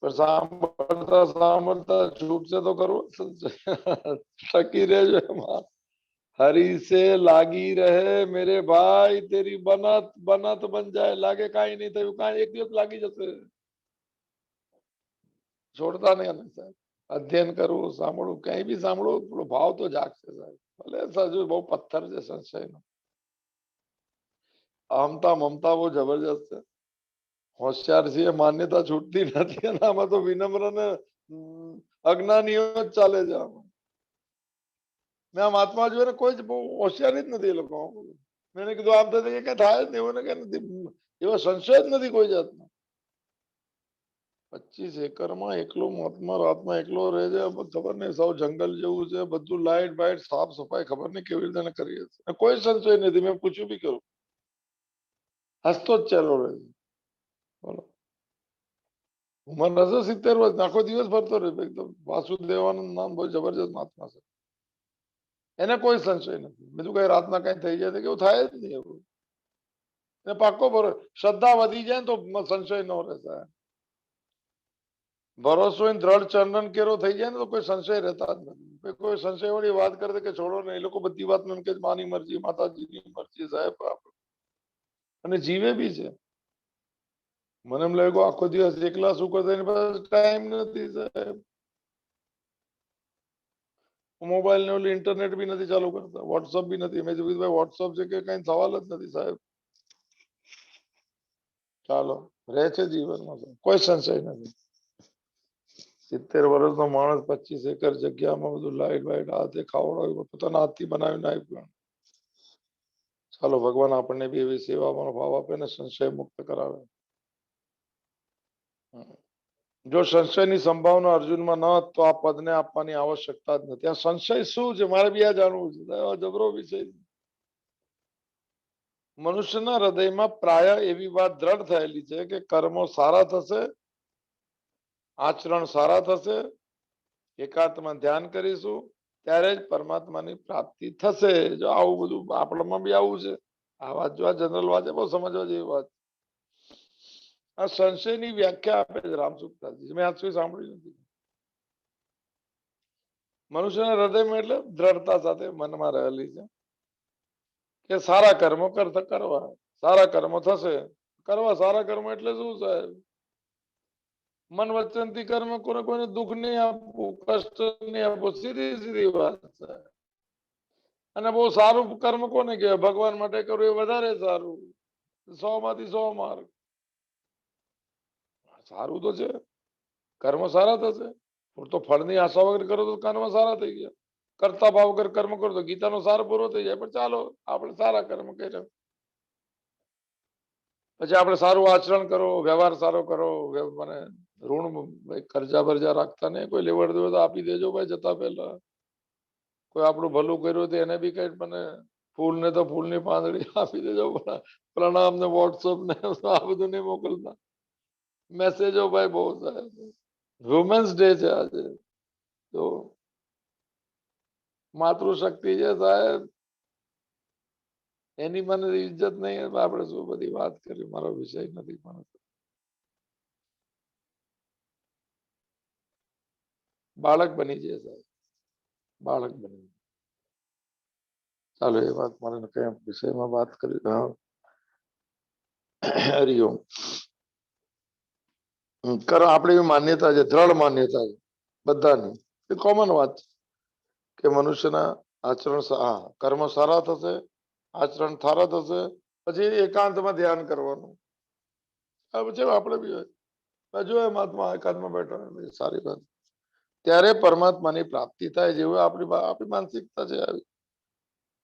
S1: સાંભળતા સાંભળતા છૂટશે તો કરવું, ટકી રહેજો એમાં. હરી સે લાગી રહે મેરે ભાઈ, તેરી બનત બનત બન જાય. લાગે કાંઈ નહીં થયું, કાંઈ એક દિવસ લાગી જશે. છોડતા નહીં સાહેબ. અધ્યયન કરવું, સાંભળવું, કઈ બી સાંભળવું, થોડો ભાવ તો જાગશે સાહેબ. ભલે સજુ બહુ પથ્થર છે સંશયનો. આમતા મમતા બહુ જબરજસ્ત છે. હોશિયાર છે, માન્યતા છૂટતી નથી. અને આમાં તો વિનમ્ર ને અજ્ઞાનીઓ જ ચાલે છે આમાં. મેં આમ આત્મા જોઈને કોઈ જ બહુ હોશિયારી જ નથી એ લોકો. મેં કીધું આમ થશે કે કઈ થાય જ નહીં, એવું કઈ નથી, એવો સંશય જ નથી કોઈ જાતનો. 25 એકરમાં એકલો મહાત્મા રાતમાં એકલો રહે છે, ખબર નહીં, સૌ જંગલ જેવું છે, બધું લાઈટ બાઈટ સાફ સફાઈ ખબર નહીં કેવી રીતે કરીએ છીએ. કોઈ સંશય નથી, મેં પૂછ્યું બી કરું, હસતો જ ચાલો રહે છે. બોલો, ઉંમર નશે 70 વર્ષ, આખો દિવસ ફરતો રહે. એકદમ વાસુદેવાનંદ નામ બહુ જબરજસ્ત મહાત્મા છે, એને કોઈ સંશય નથી. બીજું કઈ રાતના કઈ થઈ જાય કે એવું થાય જ નહીં. એવું એને પાક્કો ભરોસો, શ્રદ્ધા વધી જાય ને તો સંશય ન રહેતા. ભરોસો એને દ્રઢ ચંદન કેરો થઈ જાય ને તો કોઈ સંશય રહેતા જ નથી. કોઈ સંશય વાળી વાત કરે કે છોડો ને, એ લોકો બધી વાત એમ કે માની મરજી, માતાજીની મરજી સાહેબ, અને જીવે બી છે. મને એમ લાગ્યું આખો દિવસ એકલા શું કરતા, એની પાસે ટાઈમ નથી સાહેબ. મોબાઈલ ને ઓલી ઇન્ટરનેટ બી નથી ચાલુ કરતા, વોટ્સઅપ બી નથી. મેં કીધું ભાઈ વોટ્સઅપ છે કે કઈ સવાલ જ નથી સાહેબ. ચાલો રહે છે જીવનમાં, કોઈ સંશય નથી. 70 વર્ષનો માણસ 25 એકર જગ્યામાં બધું લાઈટ વાઈટ હાથે ખાવડાવ્યું, પોતાના હાથથી બનાવીને આપ્યું. ચાલો ભગવાન આપણને બી એવી સેવાનો ભાવ આપે ને સંશય મુક્ત કરાવે. જો સંશયની સંભાવના અર્જુનમાં ન હોત તો આ પદને આપવાની આવશ્યકતા જ નથી. આ સંશય શું છે મારે બી આ જાણવું છે, જબરો વિષય. મનુષ્યના હૃદયમાં પ્રાય એવી વાત દ્રઢ થયેલી છે કે કર્મો સારા થશે, આચરણ સારા થશે, એકાંતમાં ધ્યાન કરીશું ત્યારે જ પરમાત્માની પ્રાપ્તિ થશે. જો આવું બધું આપણામાં બી આવું છે. આ વાત જો આ જનરલ વાત છે, બહુ સમજવા જેવી વાત. આ સંશયની વ્યાખ્યા આપે છે રામસુખદાસજી, મેં આજ સુધી સાંભળ્યું નથી. મનુષ્યના હૃદયમાં એટલે દ્રઢતા સાથે મનમાં રહેલી છે કે સારા કર્મો કરવા, સારા કર્મો થશે. કરવા સારા કર્મો એટલે શું સાહેબ? મન વચનથી કર્મ કરો, કોઈને દુઃખ નહીં આપવું, કષ્ટ નહીં આપવું, સીધી સીધી વાત છે. અને બહુ સારું કર્મ કોને કહેવાય? ભગવાન માટે કરવું એ વધારે સારું. 100 માંથી 100 માર્ક. સારું તો છે, કર્મ સારા થશે. તો ફળની આશા વગર કરો તો કર્મ સારા થઈ ગયા. કરતા ભાવ વગર કર્મ કરો તો ગીતાનો સાર પૂરો થઈ જાય. પણ ચાલો આપણે સારા કર્મ કર્યા, પછી આપણે સારું આચરણ કરો, વ્યવહાર સારો કરો. મને ઋણ કરજા બરજા રાખતા નહીં. કોઈ લેવડ દેવડ તો આપી દેજો ભાઈ જતા પહેલા. કોઈ આપણું ભલું કર્યું તો એને બી કઈ મને ફૂલ ને તો ફૂલની પાંદડી આપી દેજો. પ્રણામ ને વોટ્સઅપ ને આ બધું નહીં મોકલતા. મેસેજો ભાઈ બહુ સાહેબ. વુમેન્સ ડે છે આજે, તો માતૃશક્તિ છે સાહેબ, એની મને ઇજ્જત નહીં. આપણે શું બધી વાત કરી, મારો વિષય નથી. પણ બાળક બની જાય સાહેબ, બાળક બની. ચાલો એ વાત મને કઈ વિષયમાં વાત કરી. હરિઓમ. આપણી માન્યતા છે, દ્રઢ માન્યતા છે બધાની, એ કોમન વાત છે કે મનુષ્યના આચરણ કર્મ સારા થશે, આચરણ સારા થશે, પછી એકાંતમાં ધ્યાન કરવાનું. પછી આપણે બી જો મહાત્મા એકાંતમાં બેઠા, સારી વાત. ત્યારે પરમાત્માની પ્રાપ્તિ થાય, જેવું આપણી માનસિકતા છે આવી.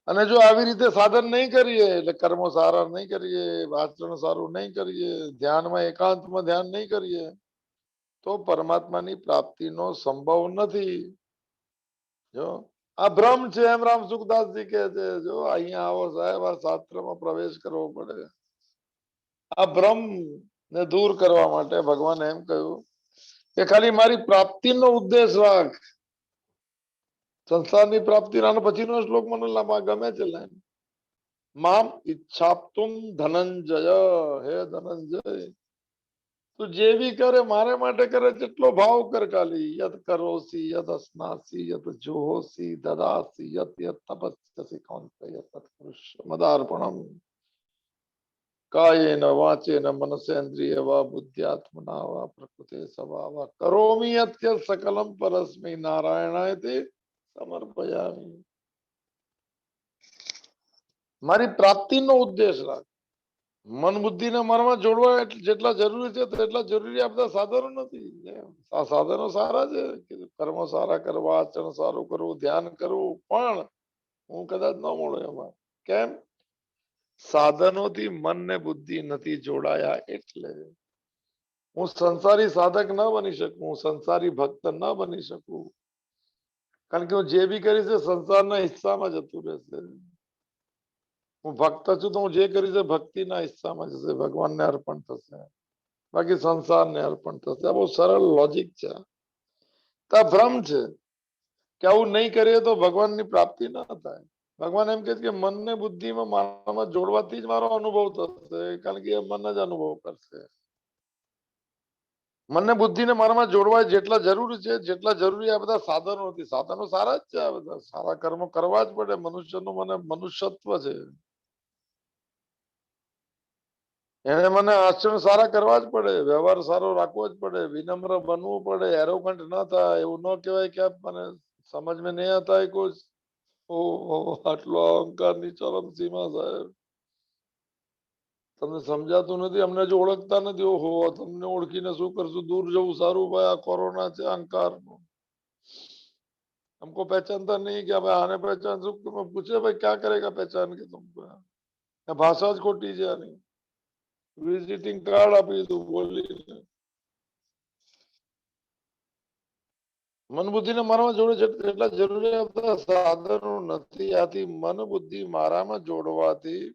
S1: અને જો આવી રીતે સાધન નહીં કરીએ, એટલે કર્મો સારા નહીં કરીએ, આચરણ સારું નહીં કરીએ, ધ્યાનમાં એકાંતમાં ધ્યાન નહીં કરીએ, તો પરમાત્માની પ્રાપ્તિનો સંભવ નથી. જો આ ભ્રમ છે, એમ રામ સુખદાસજી કહે છે. જો અહીંયા આવો સાહેબ, આ શાસ્ત્રમાં પ્રવેશ કરવો પડે. આ ભ્રમ ને દૂર કરવા માટે ભગવાને એમ કહ્યું કે ખાલી મારી પ્રાપ્તિનો ઉદ્દેશ રાખ. સંસારની પ્રાપ્તિ પછીનો શ્લોક મને ગમે છે. મામ ઈચ્છાપ્તુમ ધનંજય. હે ધનંજય, તું જે બી કરે મારે માટે કરે. જેટલો ભાવ કર ખાલી. યદ કરોસી યદ અસ્નાસી યદ જોહોસી દદાસી યદ યદ તપસ્યસી કૌંતેય તત્કૃષ્ય મદાર્પણમ કાયેન વાચેન મનસેન્દ્રિય વા બુદ્ધ્યાત્મના વા પ્રકૃતે સ્વભાવા કરોમિ યત્ય સકલમ પરસ્મૈ નારાયણાય તે સમર્પયામિ. મારી પ્રાપ્તિનો ઉદ્દેશ રાખ. મન બુદ્ધિ ને મનમાં જોડવા જેટલા જરૂરી છે તેટલા જરૂરી આ બધા સાધનો નથી. આ સાધનો સારા છે, કર્મ સારા કરવા, આચરણ સારું કરવું, ધ્યાન કરવું, પણ હું કદાચ ન મળું એમાં. કેમ? સાધનોથી મન ને બુદ્ધિ નથી જોડાયા. એટલે હું સંસારી સાધક ન બની શકું, હું સંસારી ભક્ત ન બની શકું. કારણ કે હું જે બી કરીશ સંસારના હિસ્સામાં જતું રહેશે. હું ભક્ત છું તો હું જે કરીશ ભક્તિના હિસ્સામાં જશે, ભગવાનને અર્પણ થશે, બાકી સંસારને અર્પણ થશે. આ બહુ સરળ લોજિક છે. આ ભ્રમ છે કે આવું નહીં કરીએ તો ભગવાનની પ્રાપ્તિ ના થાય. ભગવાન એમ કહે છે કે મનને બુદ્ધિમાં મારામાં જોડવાથી જ મારો અનુભવ થશે, કારણ કે એ મન જ અનુભવ કરશે. મનને બુદ્ધિને મારામાં જોડવા જેટલા જરૂરી છે, જેટલા જરૂરી આ બધા સાધનો નથી. સાધનો સારા જ છે, આ બધા સારા કર્મો કરવા જ પડે. મનુષ્યનું મને મનુષ્યત્વ છે, એને મને આચરણ સારા કરવા જ પડે, વ્યવહાર સારો રાખવો જ પડે, વિનમ્ર બનવું પડે, એરોગન્ટ ન થાય. એવું ન કહેવાય કે મને સમજ में नहीं आता है कुछ. આટલો અહંકારની ચરમ સીમા સાહેબ. તમને સમજાતું નથી, અમને જો ઓળખતા નથી. ઓહો, તમને ઓળખીને શું કરશું? દૂર જવું સારું ભાઈ. આ કોરોના છે અહંકાર નો. हमको पहचानता नहीं क्या भाई? आने पहचान पूछे भाई क्या करेगा पहचान के तुमको? भाषा જ ખોટી છે આની. વિઝિટિંગ કાર્ડ આપી દીધું બોલીને. મન બુદ્ધિ ને મારામાં જોડે એટલા જરૂરી સાધનો નથી. આથી મન બુદ્ધિ મારામાં જોડવાથી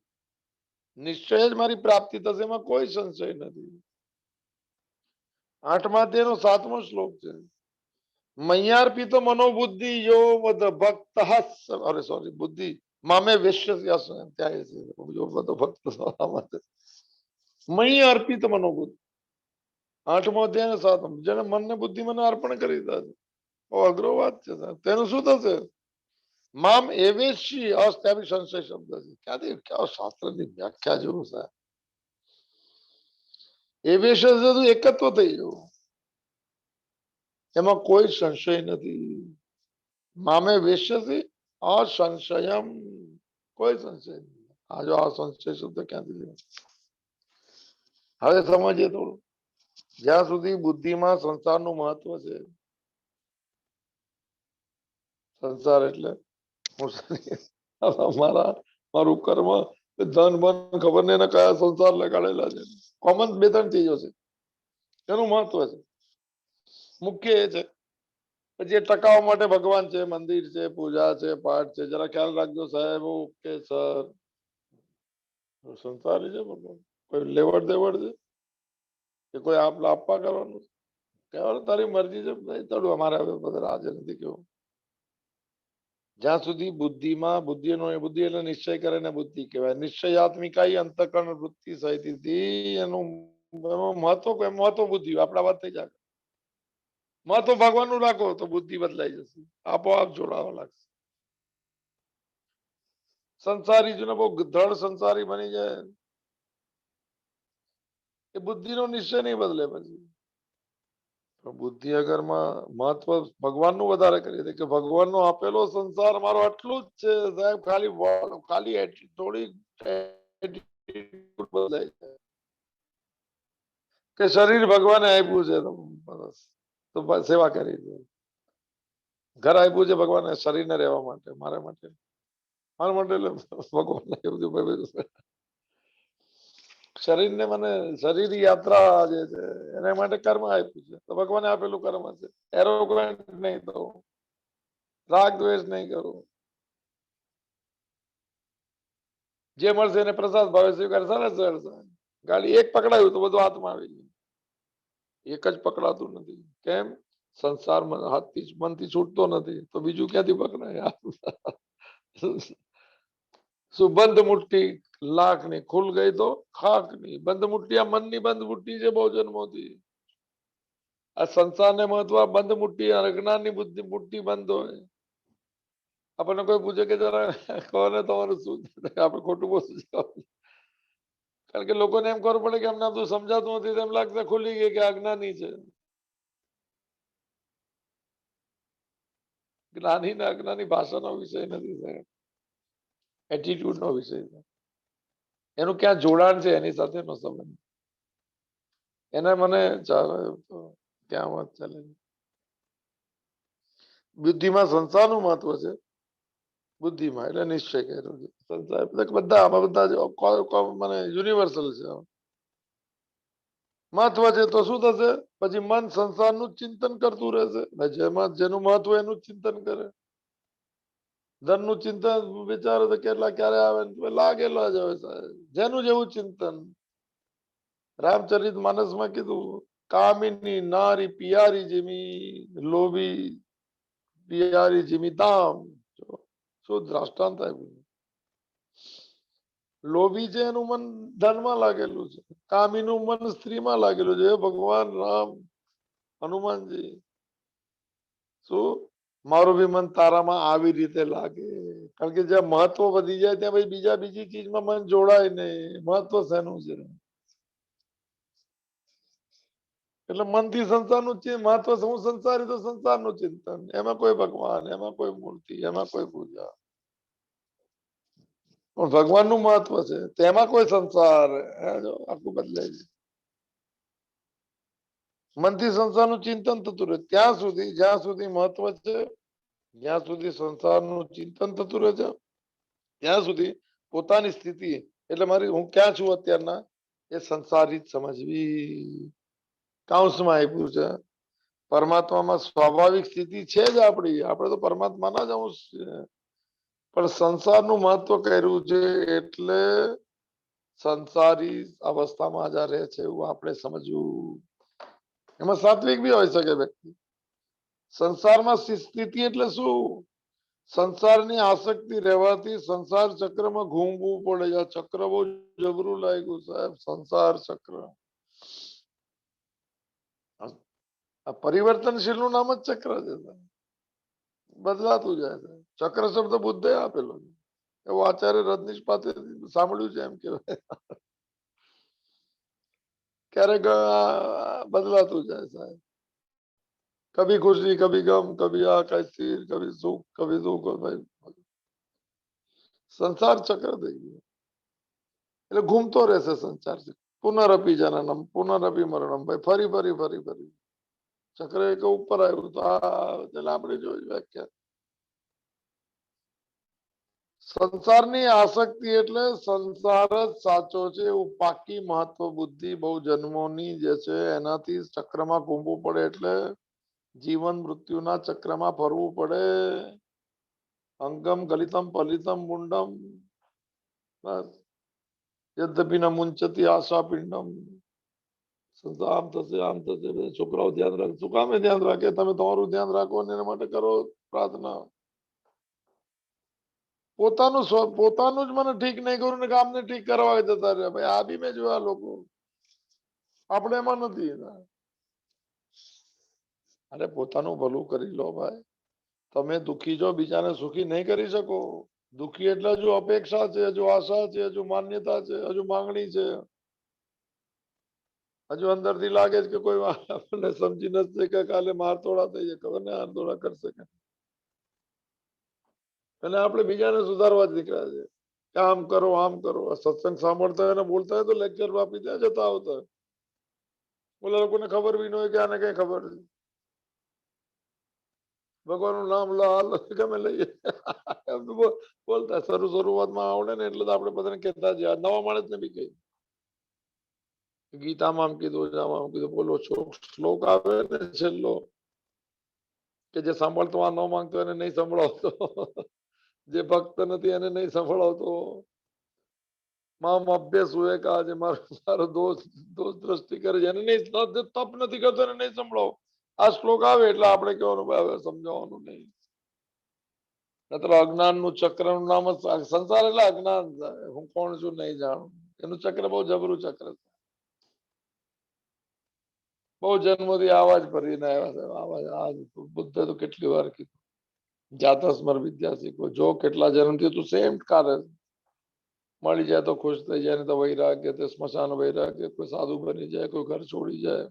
S1: નિશ્ચય જ મારી પ્રાપ્તિ થશે, એમાં કોઈ સંશય નથી. 8મા અધ્યાયનો 7મો શ્લોક છે. મૈયાર્પિત મનોબુદ્ધિ યો વદ ભક્ત. અરે સોરી, બુદ્ધિ મામે વિશ્વ ત્યાં બધો ભક્ત. મય અર્પિત મનોબુદ્ધિ 8મો અધ્યાય 7મો. જેને મનને બુદ્ધિ મને અર્પણ કરી દીધા છે. બહુ અઘરો વાત છે. તેનું શું થશે? મામ એવેશી. ત્યાં બી સંશય શબ્દ છે. ક્યાંથી ક્યાં શાસ્ત્રની વ્યાખ્યા જેવું છે. એવેશ એકત્વ થઈ જવું, એમાં કોઈ સંશય નથી. મામે વેશ્યથી અસંશયમ, કોઈ સંશય નહીં. આ જો આ સંશય શબ્દ ક્યાંથી લીધો? હવે સમજીએ થોડું. જ્યાં સુધી બુદ્ધિમાં સંસારનું મહત્વ છે, સંસાર એટલે મારા મારું કર્મ, ધન મન ખબર નહીં એને કયા સંસાર લગાડેલા છે. કોમન બે ત્રણ ચીજો છે એનું મહત્વ છે, મુખ્ય એ છે. પછી એ ટકાવવા માટે ભગવાન છે, મંદિર છે, પૂજા છે, પાઠ છે. જરા ખ્યાલ રાખજો સાહેબ. ઓકે સર, સંસારી છે ભગવાન, કોઈ લેવડ દેવડ છે કે કોઈ આપવા કરવાનું છે? કહેવાનું તારી મરજી છે, નહીં તડું અમારે હવે બધા આજે નથી કેવું. જ્યાં સુધી બુદ્ધિમાં બુદ્ધિ એટલે નિશ્ચય કરે ને બુદ્ધિ કહેવાય. નિશ્ચયાત્મિકા અંતકરણ વૃત્તિ સહિત એનું મહત્વ બુદ્ધિ આપણા વાત થઈ જાય. મહત્વ ભગવાનનું રાખો તો બુદ્ધિ બદલાઈ જશે, આપોઆપ જોડાવા લાગશે. સંસારી જોને બહુ દ્રઢ સંસારી બની જાય, એ બુદ્ધિનો નિશ્ચય નહીં બદલે. પછી બુદ્ધિ અગરમાં મહત્વ ભગવાનનું વધારે કરી દે કે ભગવાનનો આપેલો સંસાર મારો આટલું જ છે સાહેબ, ખાલી થોડી બદલાય છે કે શરીર ભગવાને આપ્યું છે તો સેવા કરી દે. ઘર આપ્યું છે ભગવાને શરીરને રહેવા માટે, મારા માટે એટલે ભગવાન શરીરને મને શરીર યાત્રા જે છે એના માટે કર્મ આપ્યું છે, તો ભગવાને આપેલું કર્મ છે. એરોગન્ટ નહીં થવું, રાગ દ્વેષ નહીં કરવું, જે મળશે એને પ્રસાદ ભાવે સ્વીકાર. સરસ. ગાડી એક પકડાયું તો બધું હાથમાં આવી ગયું. એક જ પકડાતું નથી. કેમ? સંસારમાં હાથથી મનથી છૂટતો નથી તો બીજું ક્યાંથી પકડાય? શું બંધ મુઠ્ઠી લાખની, ખુલ ગઈ તો ખાકની. બંધ મુઠ્ઠી આ મનની બંધ મુઠ્ઠી છે બહુ જન્મોથી. આ સંસારને મહત્વ બંધ મુઠ્ઠી, અજ્ઞાનની બુદ્ધિ મુઠ્ઠી બંધ હોય. આપણને કોઈ પૂછે કે જરા કહો ને તમારું શું, આપણે ખોટું બોલું. કારણ કે લોકોને એમ ખબર પડે કે અમને બધું સમજાતું નથી, એમ લાગશે ખુલી ગઈ કે અજ્ઞાની છે. જ્ઞાની ને અજ્ઞાની ભાષાનો વિષય નથી સાહેબ, એટીટ્યુડ નો વિષય છે. એનું ક્યાં જોડાણ છે એની સાથેનો સંબંધ, એને મને ચાલે તો ક્યાં વાત ચાલે. બુદ્ધિમાં સંસારનું મહત્વ છે, બુદ્ધિમાં એટલે નિશ્ચય કર્યો છે. સંસાર બધા આમાં બધા મને યુનિવર્સલ છે. મહત્વ છે તો શું થશે? પછી મન સંસારનું ચિંતન કરતું રહેશે. જેમાં જેનું મહત્વ એનું ચિંતન કરે. ધનનું ચિંતન વિચારે તો કેટલા ક્યારે આવે લાગેલા જ હોય સાહેબ, જેનું જેવું ચિંતન. રામચરિત માનસમાં કીધું, કામિની નારી પિયારી જીમી, લોભી પિયારી જીમી ધામ. શું દ્રષ્ટાંત આપ્યું? લોભી છે એનું મન ધનમાં લાગેલું છે, કામીનું મન સ્ત્રીમાં લાગેલું છે. ભગવાન રામ હનુમાનજી, શું મારું બી મન તારામાં આવી રીતે લાગે? કારણ કે જ્યાં મહત્વ વધી જાય ત્યાં ભાઈ બીજી ચીજમાં મન જોડાય નહીં. મહત્વ શેનું છે? એટલે મનથી સંસારનું મહત્વ. હું સંસારી તો સંસારનું ચિંતન, એમાં કોઈ ભગવાન, એમાં કોઈ મૂર્તિ, એમાં કોઈ પૂજા. પણ ભગવાનનું મહત્વ છે તેમાં કોઈ સંસાર આખું બદલાય છે. મનથી સંસારનું ચિંતન થતું રહે જ્યાં સુધી મહત્વ છે, જ્યાં સુધી સંસારનું ચિંતન થતું રહે છે ત્યાં સુધી પોતાની સ્થિતિ એટલે મારી હું ક્યાં છું અત્યારના એ સંસારી જ સમજવી. કાઉન્સમાં આપ્યું છે પરમાત્મામાં સ્વાભાવિક સ્થિતિ છે જ આપણી, આપણે તો પરમાત્માના જ અંશ છે. પણ સંસારનું મહત્વ કર્યું છે એટલે સંસારી અવસ્થામાં જ રહે છે એવું આપણે સમજવું. એમાં સાત્વિક બી હોઈ શકે વ્યક્તિ. સંસારમાં સ્થિતિ એટલે શું? સંસારની આસક્તિ રહેવાથી સંસાર ચક્રમાં ઘૂમવું પડે. આ ચક્ર બહુ જબરું લાગ્યું સાહેબ, સંસાર ચક્ર. આ પરિવર્તનશીલ નું નામ જ ચક્ર છે, બદલાતું જાય છે. ચક્ર શબ્દ બુદ્ધે આપેલો છે, એવું આચાર્ય રજનીશ પાસે સાંભળ્યું છે. એમ કેવાય ક્યારેક બદલાતું જાય સાહેબ. કભી ખુશી કભી ગમ, કભી આ કઈ સ્થિર, કભી સુખ કભી દુઃખ. ભાઈ સંસાર ચક્ર થઈ ગયું એટલે ઘૂમતો રહેશે સંસાર પુનરપી જનનમ પુનરપી મરણમ ભાઈ ફરી ફરી ફરી ફરી ચક્ર એક ઉપર આવ્યું તો આ એટલે આપણે જોયું વ્યાખ્યા સંસારની આસક્તિ એટલે સંસાર જ સાચો છે એવું પાકી મહત્વ બુદ્ધિ બહુ જન્મોની જે છે એનાથી ચક્રમાં ઘૂમવું પડે એટલે જીવન મૃત્યુના ચક્રમાં ફરવું પડે અંગમ ગલિતમ પલિતમ મુંડમ બસ યદ્યપિ ન મુંચતી આશા પિંડમ આમ થશે છોકરાઓ ધ્યાન રાખે શું કામે ધ્યાન રાખે તમે તમારું ધ્યાન રાખો ને એના માટે કરો પ્રાર્થના પોતાનું જ મને ઠીક નહીં કરું ને કામને ઠીક કરવા જતા રહે ભાઈ આ બી મેં જોયા લોકો આપણે એમાં નથી અરે પોતાનું ભલું કરી લો ભાઈ તમે દુઃખી જો બીજાને સુખી નહીં કરી શકો દુઃખી એટલે હજુ અપેક્ષા છે હજુ આશા છે હજુ માન્યતા છે હજુ માંગણી છે હજુ અંદરથી લાગે છે કે કોઈ આપણને સમજી નથી કે કાલે મારતોડા થઈ જાય ખબર ને હારતોડા કરશે કે અને આપણે બીજાને સુધારવા જ નીકળ્યા છે કે આમ કરો આમ કરો સત્સંગ સાંભળતા હોય ને બોલતા હોય તો લેક્ચર આપી ત્યાં જતા આવતા ઓલા લોકોને ખબર બી ન હોય કે આને કઈ ખબર છે ભગવાનનું નામ લાલ ગમે લઈએ બોલતા શરૂઆતમાં આવડે ને એટલે તો આપણે બધાને કહેતા જ નવા માણસ ને બી કહી ગીતામાં આમ કીધું આમ કીધું બોલો શ્લોક આવે ને છેલ્લો કે જે સાંભળતો આ ન માંગતો એને નહીં સંભળાવતો જે ભક્ત નથી એને નહીં સંભળાવતો મામ અભ્યાસ હોય કે આજે મારો દોસ્ત દ્રષ્ટિ કરે છે એને નહીં તપ નથી કરતો એને નહીં સંભળાવો આ શ્લોક આવે એટલે આપણે કહેવાનું હવે સમજાવવાનું નહીં નતર અજ્ઞાન નું ચક્ર નું નામ સંસાર એટલે અજ્ઞાન હું કોણ છું નહીં જાણું એનું ચક્ર બહુ જબરું ચક્ર છે બહુ જન્મથી આવાજ ભરીને આવ્યા છે બુદ્ધે તો કેટલી વાર કીધું જાતસ્મર વિદ્યા શીખો જો કેટલા જન્મથી તું સેમ કરે મળી જાય તો ખુશ થઈ જાય ને તો વૈરાગ્ય તે સ્મશાન વૈરાગ્ય કોઈ સાધુ બની જાય કોઈ ઘર છોડી જાય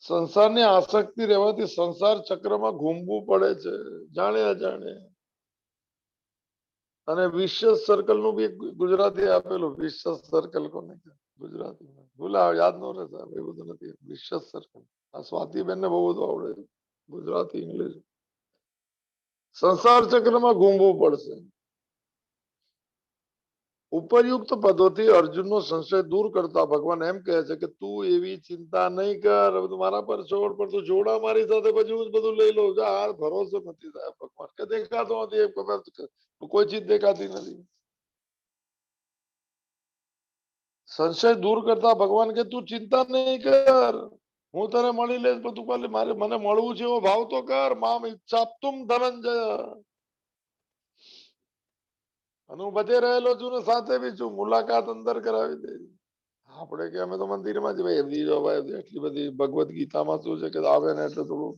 S1: સંસારની આસક્તિ રહેવાથી સંસાર ચક્રમાં ઘૂમવું પડે છે જાણે અજાણે અને વિશ્વ સર્કલ નું બી ગુજરાતી આપેલું વિશ્વ સર્કલ કોને ગુજરાતીમાં ભૂલા યાદ ન રહેતા એ બધું નથી વિશ્વ સર્કલ આ સ્વાતિબેન ને બહુ બધું આવડે ગુજરાતી ઇંગ્લિશ સંસાર ચક્રમાં ઘૂમવું પડશે ઉપરયુક્ત પદોથી અર્જુનનો સંશય દૂર કરતા ભગવાન એમ કહે છે કે તું એવી ચિંતા નહીં કર બધું મારા પર છોડ પર તું જોડા મારી સાથે પછી હું બધું લઈ લઉં આ ભરોસો નથી થાય ભગવાન કે દેખાતો નથી કોઈ ચીજ દેખાતી નથી સંશય દૂર કરતા ભગવાન કે તું ચિંતા નહીં કર હું તને મળી લઈશ પણ તું ખાલી મારે મને મળવું છે એવો ભાવ તો કર મામ ઈચ્છા તું ધનંજય અને હું બધે રહેલો છું ને સાથે બી છું મુલાકાત અંદર કરાવી દે આપણે કે અમે તો મંદિરમાં જ ભાઈ એટલી બધી ભગવદ ગીતામાં શું છે કે આવે ને એટલે થોડું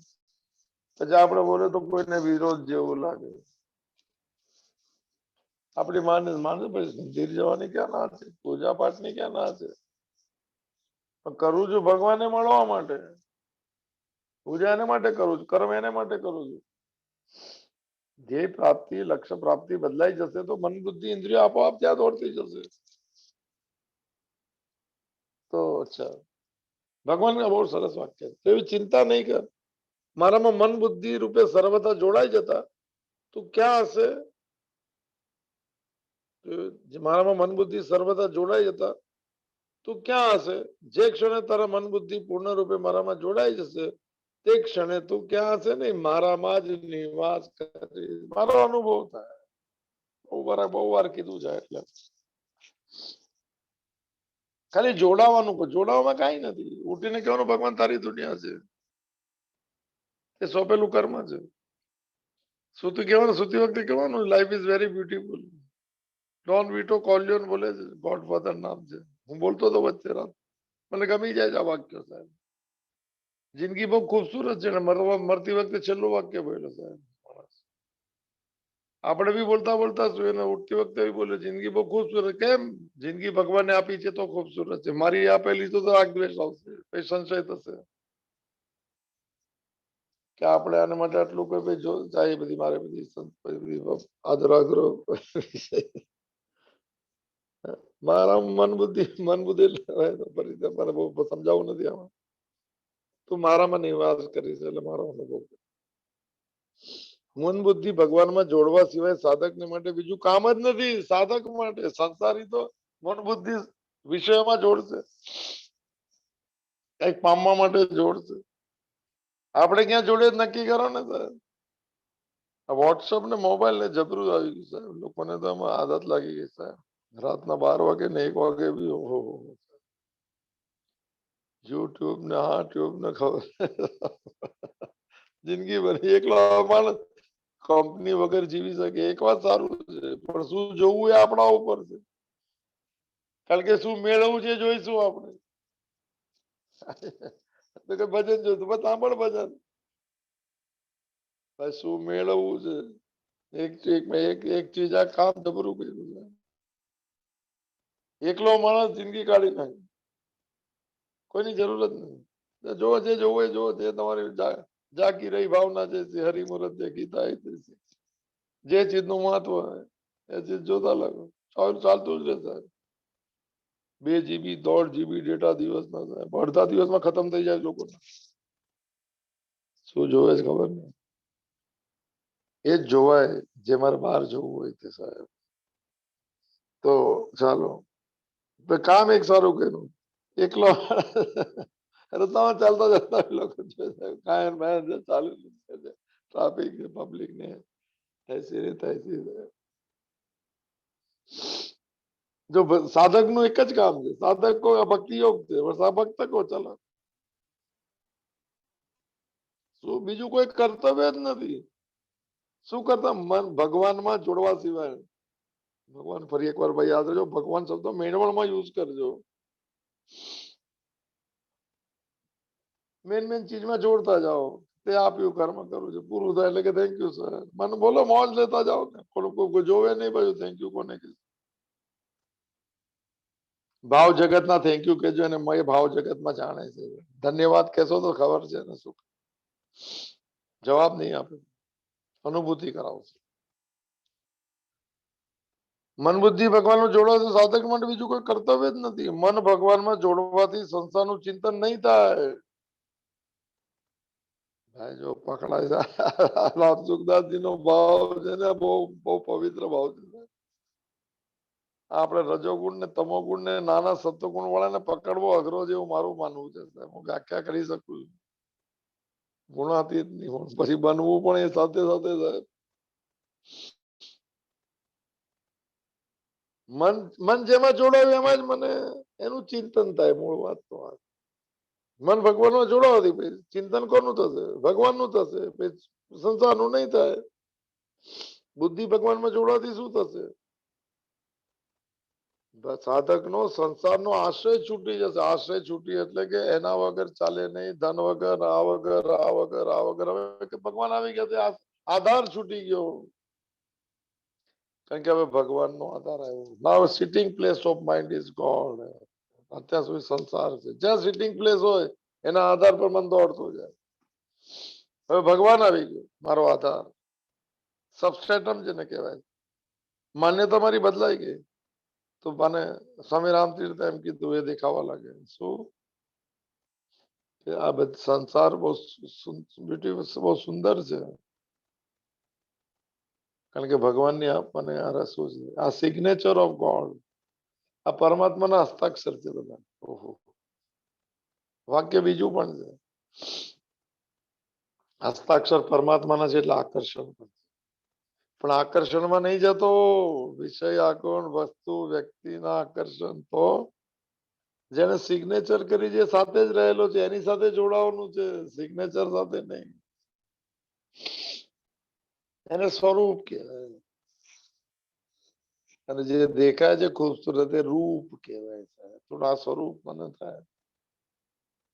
S1: પછી આપણે બોલે તો કોઈને વિરોધ જેવું લાગે આપણી માને પછી મંદિર જવાની ક્યાં ના છે પૂજા પાઠની ક્યાં ના છે કરું છું ભગવાનને મળવા માટે પૂજા એને માટે કરું છું કર્મ એને માટે કરું છું ધ્યેય પ્રાપ્તિ લક્ષ્ય પ્રાપ્તિ બદલાઈ જશે તો મન બુદ્ધિ ઇન્દ્રિયો આપોઆપ ત્યાં દોડતી જશે તો અચ્છા ભગવાન બહુ સરસ વાક્ય છે એવી ચિંતા નહીં કર મારામાં મન બુદ્ધિ રૂપે સર્વથા જોડાઈ જતા તું ક્યાં હશે મારામાં મન બુદ્ધિ સર્વથા જોડાઈ જતા તું ક્યાં હશે જે ક્ષણે તારા મન બુદ્ધિ પૂર્ણ રૂપે મારામાં જોડાઈ જશે તે ક્ષણે તું ક્યાં હશે ને મારામાં જ નિવાસ કરી મારો અનુભવ થાય બહુ વાર કીધું છે એટલે ખાલી જોડાવાનું જોડાવામાં કઈ નથી ઉઠીને કહેવાનું ભગવાન તારી દુનિયા છે એ સોંપેલું કર્મ છે સુતી કહેવાનું સુતી વખતે કહેવાનું life is very beautiful Don Vito Corleone બોલે છે ગોડ ફાધર નામ છે હું બોલતો હતો વચ્ચે રાત મને ગમી જાય છે આ વાક્ય સાહેબ જિંદગી બહુ ખૂબસૂરત છે ને મરતી વખતે છેલ્લું વાક્ય બોલ્યો સાહેબ આપણે બી બોલતા બોલતા શું એને ઉઠતી વખતે બી બોલે જિંદગી બહુ ખૂબસૂરત કેમ જિંદગી ભગવાને આપી છે તો ખૂબસૂરત છે મારી આપેલી તો રાગ દ્વેષ આવશે પછી સંશય થશે કે આપણે આના માટે આટલું કોઈ ભાઈ જો જાય બધી મારે બધી આદરા આગ્રહ મારા મન બુદ્ધિ ફરી મને બહુ સમજાવવું નથી આમાં. તું મારામાં નિવાસ કરીશ એટલે મારો અનુભવ. મન બુદ્ધિ ભગવાનમાં જોડવા સિવાય સાધકને માટે બીજું કામ જ નથી. સાધક માટે સંસારી તો મન બુદ્ધિ વિષયોમાં જોડશે, કઈક પામવા માટે જોડશે. આપણે ક્યાં જોડે નક્કી કરો ને સાહેબ. વોટ્સઅપ ને મોબાઈલ ને જબરું આવી ગયું સાહેબ. લોકોને તો આમાં આદત લાગી ગઈ સાહેબ. રાતના 12 વાગે ને 1 વાગે બી ઓહો યુટ્યુબ ને હા ટ્યુબ ને ખબર જિંદગી ભરી એકલો માણસ કંપની વગર જીવી શકે. એક વાત સારું છે, પણ શું જોવું એ આપણા ઉપર છે. કારણ કે શું મેળવવું છે જોઈશું આપણે. તો કે ભજન જોઈતું, બસ સાંભળ ભજન. શું મેળવવું છે? એક ચીજ આ કામ જબરું કર્યું છે. એકલો માણસ જિંદગી કાઢી નાખે. કોઈની જરૂર જ નથી. જોવો જે જોવું એ જોવો, જે તમારી જાગી રહી ભાવના જે હરિમુરત જે ગીતા જે ચીજનું મહત્વ એ ચીજ જોતા લાગો. ચાલતું જ રહે. 2 GB 1.5 GB ડેટા દિવસના થાય, અડધા દિવસમાં ખતમ થઈ જાય લોકો. શું જોવે છે ખબર નહીં. એ જ જોવાય જે મારે બહાર જવું હોય તે સાહેબ. તો ચાલો કામ એક સારું કર્યું. એકલો રસ્તામાં ચાલતા જતા લોકો ચાલુ ટ્રાફિક ને પબ્લિક ને ऐसी रहता ऐसी જો સાધક નું એક જ કામ છે. સાધક કો ભક્તિ યોગ છે, ભક્ત કો ચલો. શું બીજું કોઈ કર્તવ્ય જ નથી. શું કરતા મન ભગવાનમાં જોડવા સિવાય. ભગવાન ફરી એકવાર ભાઈ યાદ રહેજો, ભગવાન શબ્દ મેળવણમાં યુઝ કરજો. મેન ચીજમાં જોડતા જાઓ. તે આપ્યું કર્મ કરું છું પૂરું થાય એટલે કે થેન્ક યુ સર. મને બોલો મોજ લેતા જાઓ ને. કોઈ જોવે નહીં પાછું થેન્ક યુ કોને કે. ભાવ જગતના થેન્ક યુ કેજો અને મય ભાવ જગતમાં જાણે છે. ધન્યવાદ કહેશો તો ખબર છે ને શું જવાબ નહીં આપે. અનુભૂતિ કરાવશે. મન બુદ્ધિ ભગવાનમાં જોડવાથી સાધક માટે બીજું કોઈ કર્તવ્ય જ નથી. મન ભગવાનમાં જોડવાથી સંસારનું ચિંતન નહીં થાય. જો પકડાય રામ સુખદાસજી નો ભાવ છે ને બહુ પવિત્ર ભાવ છે. આપણે રજોગુણ ને તમોગુણ ને નાના સત્વગુણ વાળાને પકડવો અઘરો જેવું મારું માનવું છે. હું વ્યાખ્યા કરી શકું છું. ગુણાતીત નહીં પછી બનવું પણ એ સાથે સાથે સાહેબ. મન જેમાં જોડાયું એમાં જ મને એનું ચિંતન થાય. મૂળ વાત તો મન ભગવાનમાં જોડાવાથી ચિંતન કોનું થશે? ભગવાનનું થશે. સંસારનું નહીં થાય. બુદ્ધિ ભગવાનમાં જોડવાથી શું થશે? સાધક નો સંસારનો આશ્રય છૂટી જશે. આશ્રય છૂટી એટલે કે એના વગર ચાલે નહીં. ધન વગર આ વગર આ વગર આ વગર. હવે ભગવાન આવી ગયા, આધાર છૂટી ગયો. કારણ કે હવે ભગવાનનો આધાર આવ્યો. Now sitting place of mind is God. અત્યાર સુધી સંસાર છે. જ્યાં સિટિંગ પ્લેસ હોય એના આધાર પર મન દોડતું જાય. હવે ભગવાન આવી ગયો મારો આધાર. સબસ્ટેટમ જેને કહેવાય. માન્યતા મારી બદલાઈ ગઈ. તો મને સ્વામી રામતીર્થ એમ કીધું એ દેખાવા લાગે. શું આ બધું સંસાર બહુ બહુ સુંદર છે. કારણ કે ભગવાનની આપણને આ રસો છે. આ સિગ્નેચર ઓફ ગોડ. આ પરમાત્માના હસ્તાક્ષર છે બધા. ઓહો વાક્ય બીજું પણ છે. હસ્તાક્ષર પરમાત્માના છે એટલે આકર્ષણ પણ આકર્ષણમાં નહીં જતો. વિષય આકર્ષણ વસ્તુ વ્યક્તિના આકર્ષણ તો જેને સિગ્નેચર કરી જે સાથે જ રહેલો છે એની સાથે જોડાવાનું છે. સિગ્નેચર સાથે નહીં. એને સ્વરૂપ કહેવાય. અને જે દેખાય છે ખૂબસૂરત એ રૂપ કહેવાય છે. થોડા સ્વરૂપ મને થાય.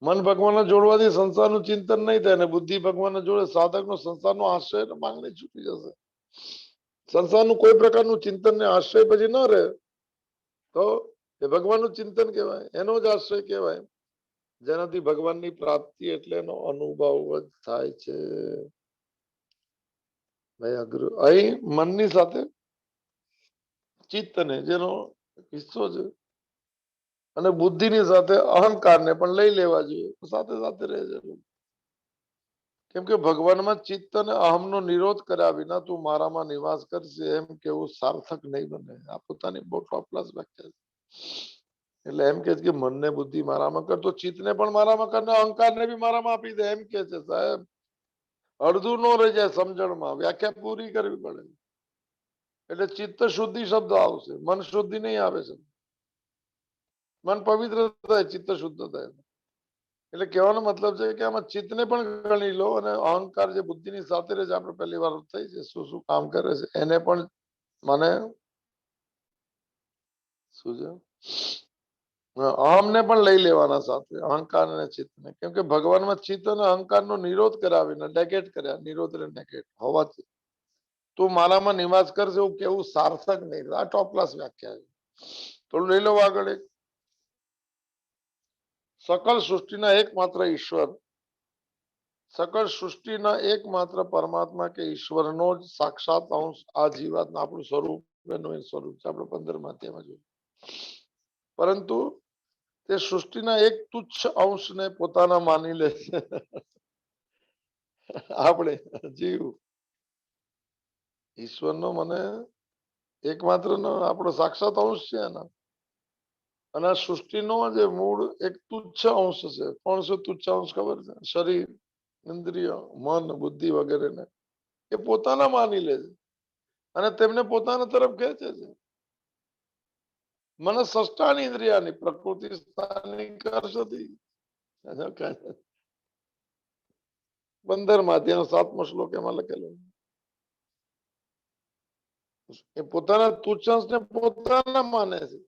S1: મન ભગવાનને જોડવાથી સંસારનું ચિંતન નહીં થાય. અને બુદ્ધિ ભગવાનને જોડે સાધકનો સંસારનો આશ્રય માંગણી છૂટી જશે. સંસારનું કોઈ પ્રકારનું ચિંતન ને આશ્રય પછી ન રહે તો એ ભગવાનનું ચિંતન કહેવાય. એનો જ આશ્રય કહેવાય. જેનાથી ભગવાનની પ્રાપ્તિ એટલે એનો અનુભવ જ થાય છે. અહીં મનની સાથે ચિત્તને જેનો હિસ્સો છે અને બુદ્ધિની સાથે અહંકારને પણ લઈ લેવા જોઈએ, સાથે સાથે રહે છે. કેમ કે ભગવાનમાં ચિત્ત અને અહમનો નિરોધ કર્યા વિના તું મારામાં નિવાસ કરશે એમ કેવું સાર્થક નહીં બને. આ પોતાની બહુ ટોપ ક્લાસ વ્યાખ્યા છે. એટલે એમ કે છે કે મનને બુદ્ધિ મારામાં કર તો ચિત્તને પણ મારામાં કર ને અહંકારને બી મારામાં આપી દે, એમ કે છે સાહેબ. અડધું નો રહી જાય સમજણમાં, વ્યાખ્યા પૂરી કરવી પડે. એટલે ચિત્ત શુદ્ધિ શબ્દ આવશે, મન શુદ્ધિ નહીં આવે છે. મન પવિત્ર થાય, ચિત્ત શુદ્ધ થાય. એટલે કહેવાનો મતલબ છે કે આમાં ચિત્તને પણ ગણી લો અને અહંકાર જે બુદ્ધિની સાથે રહે છે, આપણે પહેલી વાર થઈ છે શું શું કામ કરે છે એને પણ મને શું છે અહમને પણ લઈ લેવાના સાથે, અહંકાર અને ચિત્તને. કેમ કે ભગવાનમાં ચિત્ત અને અહંકારનો નિરોધ કરાવીને નેગેટ કર્યા, નિરોધ અને નેગેટ હોવાથી તું મારામાં નિવાસ કરશે એવું કેવું સાર્થક નહીં. આ ટોપ ક્લાસ વ્યાખ્યા છે. થોડું લઈ લો આગળ. એક સકલ સૃષ્ટિના એકમાત્ર ઈશ્વર, સકળ સૃષ્ટિના એકમાત્ર પરમાત્મા કે ઈશ્વરનો જ સાક્ષાત અંશ આ જીવાતના આપણું સ્વરૂપ, એનું એ સ્વરૂપ છે. આપણે 15મા અધ્યાયમાં જોયું. પરંતુ તે સૃષ્ટિના એક તુચ્છ અંશને પોતાના માની લે છે. આપણે જીવ ઈશ્વરનો મને એકમાત્ર નો આપણો સાક્ષાત અંશ છે એના. અને આ સૃષ્ટિનો જે મૂળ એક તુચ્છ અંશ છે. કોણ છે તુચ્છ અંશ ખબર છે? શરીર, ઇન્દ્રિય, મન, બુદ્ધિ વગેરેને એ પોતાના માની લે છે અને તેમને પોતાના તરફ ખેંચે છે. મને સષ્ટાની ઇન્દ્રિયાની પ્રકૃતિ સ્થાની કરશતી. 15મા અધ્યાયનો 7મો શ્લોક એમાં લખેલો. એ પોતાના તુચ્છ અંશને પોતાના માને છે,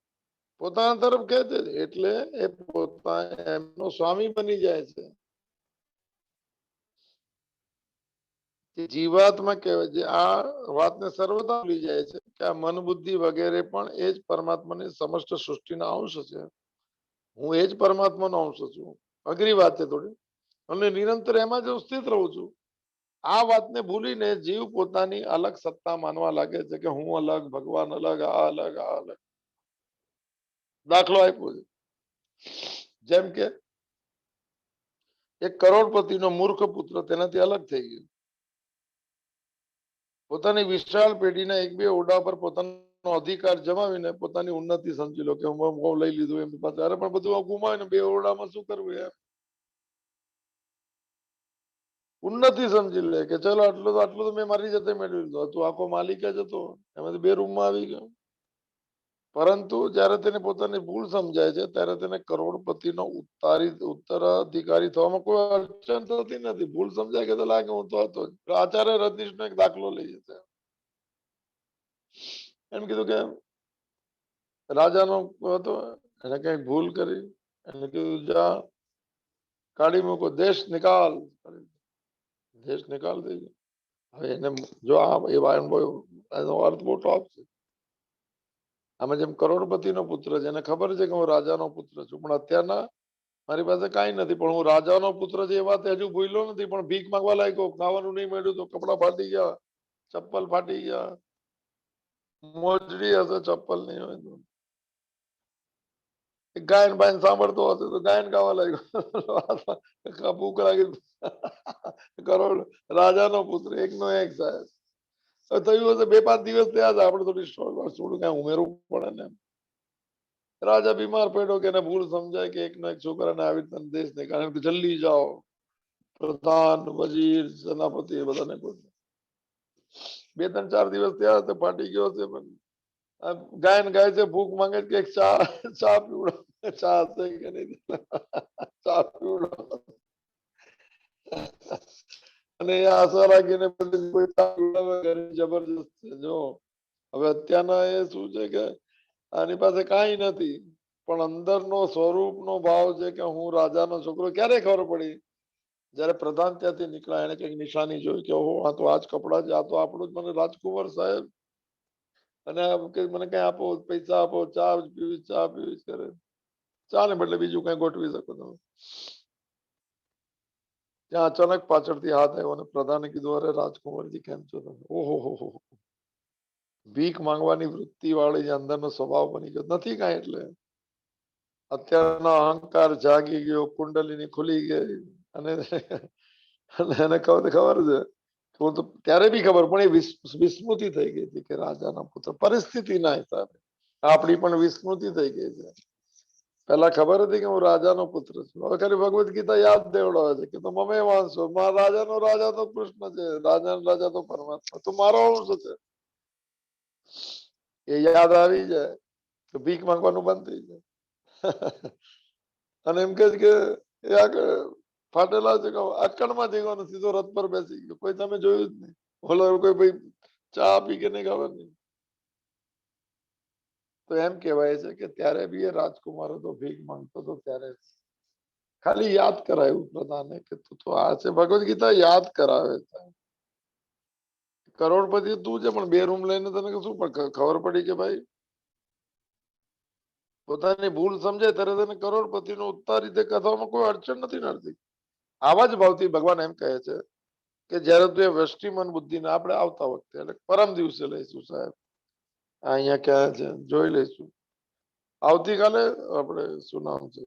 S1: પોતાના તરફ ખેંચે છે. એટલે એ પોતા એમનો સ્વામી બની જાય છે. જીવાત્મા કહેવાય છે. આ વાતને સર્વદા ભૂલી જાય છે કે આ મન બુદ્ધિ વગેરે પણ એ જ પરમાત્માની સમસ્ત સૃષ્ટિના અંશ છે. હું એ જ પરમાત્માનો અંશ છું. અઘરી વાત છે થોડી, અને નિરંતર એમાં જ હું સ્થિત રહું છું. આ વાતને ભૂલીને જીવ પોતાની અલગ સત્તા માનવા લાગે છે કે હું અલગ, ભગવાન અલગ, આ અલગ, આ અલગ. દાખલો આપ્યો છે. જેમ કે એક કરોડપતિનો મૂર્ખ પુત્ર તેનાથી અલગ થઈ ગયો. પોતાની વિશાળ પેઢીના એક બે ઓરડા પર પોતાનો અધિકાર જમાવીને પોતાની ઉન્નતિ સમજી લો કે હું લઈ લીધું એમની પાસે. અરે પણ બધું ગુમાવીને બે ઓરડામાં શું કરવું એમ. ઉન્નતિ સમજી લે કે ચલો આટલું તો મેં મારી જાતે મેળવી લીધું. તું આખો માલિક જ હતો, એમાંથી 2 રૂમમાં આવી ગયો. પરંતુ જ્યારે તેને પોતાની ભૂલ સમજાય છે ત્યારે તેને કરોડપતિનો ઉત્તરાધિકારી થવામાં કોઈ અડચણ થતી નથી. ભૂલ સમજાય કે તો લાગે હું તો હતો જ. આચાર્ય રજનીશનો એક દાખલો લઈએ છે. એમ કીધું કે રાજાનો હતો, એને કઈ ભૂલ કરી, એને કીધું જા કાઢી મૂકો, દેશ નિકાલ. દેશ નિકાલ થઈ ગયો. હવે એને જો એનો અર્થ બહુ ટોપ છે. આમાં જેમ કરોડપતિનો પુત્ર છે, એને ખબર છે કે હું રાજાનો પુત્ર છું, પણ અત્યારના મારી પાસે કાંઈ નથી, પણ હું રાજાનો પુત્ર છે એ વાત હજુ ભૂલ્યો નથી. પણ ભીખ માંગવા લાગ્યો, ખાવાનું નહીં મળ્યું તો કપડા ફાટી ગયા, ચપ્પલ ફાટી ગયા. મોજડી હશે, ચપ્પલ નહીં હોય તો. ગાયન બાયન સાંભળતો હશે તો ગાયન ગાવા લાગ્યો. ભૂખ લાગી. કરોડ રાજાનો પુત્ર, એકનો એક સાહેબ. થયું હશે 2-5 દિવસ થયા છે, આપણે થોડું કઈ ઉમેરવું પડે ને. રાજા બીમાર પડ્યો કે એને ભૂલ સમજાય કે એકનો એક છોકરાને આવી રીતે દેશને કારણ કે જલ્દી જાઓ. પ્રધાન, વજીર, સેનાપતિ એ બધાને 2-3-4 દિવસ થયા હશે, ફાટી ગયો હશે. પણ ગાયન ગાય છે, ભૂખ માંગે છે કે ચા પીવડો. ચા હશે કે નહીં, ચા પીવડો. અને એ આશા રાખીને પછી કોઈ ચા પીવડાવે ઘરે, જબરજસ્ત છે. જો હવે અત્યારના એ શું છે કે આની પાસે કાંઈ નથી, પણ અંદરનો સ્વરૂપનો ભાવ છે કે હું રાજાનો છોકરો. ક્યારે ખબર પડી? જયારે પ્રધાન ત્યાંથી નીકળ્યા, એને કઈક નિશાની જોઈ કે આ તો આજ કપડા છે, આ તો આપણું જ. મને રાજકુંવર સાહેબ અને મને કઈ આપો, પૈસા આપો, ચા પીવી કરે. ચાને બદલે બીજું કઈ ગોઠવી શકો તમે. ત્યાં અચાનક પાછળથી હાથ આવ્યો અને પ્રધાને કીધું, અરે રાજકુમારજી કેમ છો તમે? ઓહો હો, ભીખ માંગવાની વૃત્તિ વાળી જે અંદરનો સ્વભાવ બની ગયો નથી કાંઈ. એટલે અત્યારનો અહંકાર જાગી ગયો, કુંડલીની ખુલી ગઈ. અને એને ખબર છે કે હું તો ત્યારે બી ખબર પણ એ વિસ્મૃતિ થઈ ગઈ હતી કે રાજાના પુત્ર. પરિસ્થિતિના હિસાબે આપણી પણ વિસ્મૃતિ થઈ ગઈ છે. પેલા ખબર હતી કે હું રાજાનો પુત્ર છું. હવે ખાલી ભગવદ્ ગીતા યાદ દેવડાવે છે કે તો મમે વાંચો, રાજાનો રાજા તો કૃષ્ણ છે, રાજાનો રાજા તો પરમાત્મા, તો મારો અંશ છે. એ યાદ આવી જાય તો ભીખ માંગવાનું બંધ થઈ જાય. અને એમ કે એ આગળ ફાટેલા છે, આકડમાં જવાનો સીધો રથ પર બેસી ગયો. કોઈ તમે જોયું જ નહીં. ઓલો કોઈ ભાઈ ચા આપી કે નહીં ખબર નહીં. તો એમ કહેવાય છે કે ત્યારે બી એ રાજકુમાર હતો, ભીખ માંગતો હતો. ત્યારે ખાલી યાદ કરાયું પ્રધાને કે તું તો આ છે. ભગવદ ગીતા યાદ કરાવે છે. કરોડપતિ તું છે, પણ 2 રૂમ લઈને તને શું ખબર પડી કે ભાઈ પોતાની ભૂલ સમજાય ત્યારે તેને કરોડપતિ નો ઉત્તર રીતે કથામાં કોઈ અડચણ નથી નડતી. આવા જ ભાવથી ભગવાન એમ કહે છે કે જયારે તું એ વૃષ્ટિ મન બુદ્ધિને આપણે આવતા વખતે એટલે પરમ દિવસે લઈશું સાહેબ. અહીંયા ક્યાં છે જોઈ લઈશું. આવતીકાલે આપણે શું નામ છે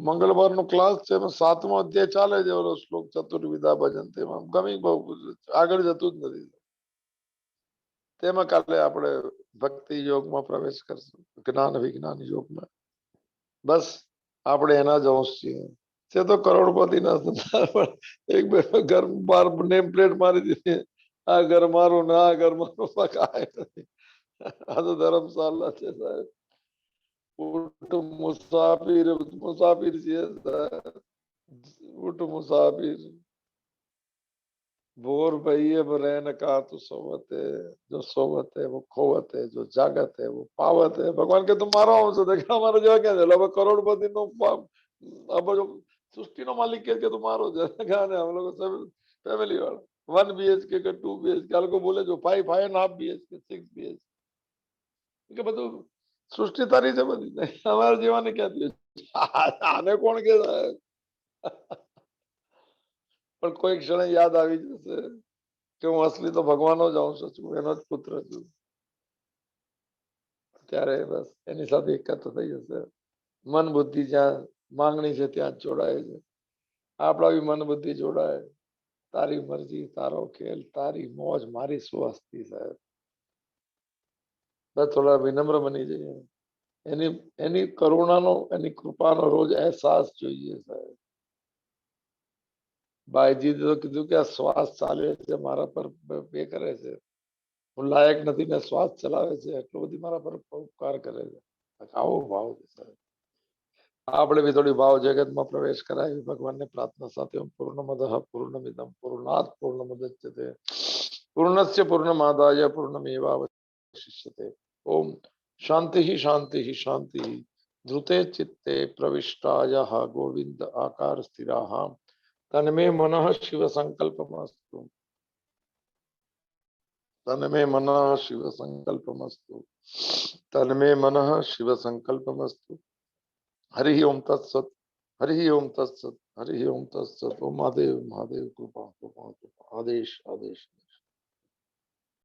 S1: મંગળવારનો ક્લાસ છે, એનો 7મો અધ્યાય ચાલે છે. ઓલો શ્લોક ચતુર્વિધા ભજન તેમાં ગમી બહુ આગળ જતું જ નથી. તેમાં કાલે આપણે ભક્તિ યોગમાં પ્રવેશ કરશું, જ્ઞાન વિજ્ઞાન યોગમાં. બસ આપણે એના જ અંશ છીએ. તે તો કરોડપતિ ના થતા પણ એક બે ઘર બાર નેમ પ્લેટ મારી દીધી, આ ઘર મારું ના આ ઘર મારું. કાંઈ નથી. આ તો ધર્મશાલા છે સાહેબ. ઊંટ મુસાફિર મુસાફિર છીએ સાહેબ. ઊંટ મુસાફિર भोर भैये रहन का तो सोवत है, जो सोवत है वो खोवत है, जो जागत है वो पावत है. भगवान के तुम्हारा अंश देखे हमारे જેવા ક્યાં છે? હવે કરોડપતિ નો સૃષ્ટિ નો માલિક કે તમારો છે. हम लोग सब फैमिली वाला 1 BHK કે 2 BHK આ લોકો બોલે જો 5.5 BHK 6 BHK કે બધું સૃષ્ટિ તારી છે બધી. અમારા જીવાને ક્યાં થયું? આને કોણ કે? પણ કોઈ ક્ષણે યાદ આવી જશે કે હું અસલી તો ભગવાનનો જ અંશ છું, એનો જ પુત્ર છું. ત્યારે બસ એની સાથે એકત્ર થઈ જશે. મન બુદ્ધિ જ્યાં માંગણી છે ત્યાં જ જોડાય છે. આપણા બી મન બુદ્ધિ જોડાય. તારી મરજી તારો ખેલ, તારી મોજ મારી શું હસ્તી સાહેબ. બસ થોડા વિનમ્ર બની જઈએ. એની એની કરુણાનો એની કૃપાનો રોજ અહેસાસ જોઈએ સાહેબ. ભાઈજી તો કીધું કે આ શ્વાસ ચાલે છે મારા પર બે કરે છે, હું લાયક નથી ને શ્વાસ ચલાવે છે, એટલો બધી મારા પર ઉપકાર કરે છે. આવો ભાવ છે સાહેબ. આપણે બી થોડી ભાવ જગતમાં પ્રવેશ કરાવી ભગવાનને પ્રાર્થના સાથે. પૂર્ણમદઃ પૂર્ણમિદં પૂર્ણાત પૂર્ણમુદચ્યતે પૂર્ણસ્ય પૂર્ણમાદાય પૂર્ણમેવાવશિષ્યતે. ઓમ શાંતિ શાંતિ શાંતિ. ધૃતે ચિત્તે પ્રવિષ્ટાય ગોવિંદ આકાર સ્થિરાઃ તન્મે મનઃ શિવ સંકલ્પમસ્તુ. તન્મે મનઃ શિવ સંકલ્પમસ્તુ. તન્મે મનઃ શિવ સંકલ્પમસ્તુ. હરિ ઓમ તત્સત. હરિ ઓમ તત્સત. હરિ ઓમ તત્સત. ઓમ મહાદેવ મહાદેવ કૃપા કૃપા કૃપા. આદેશ આદેશ.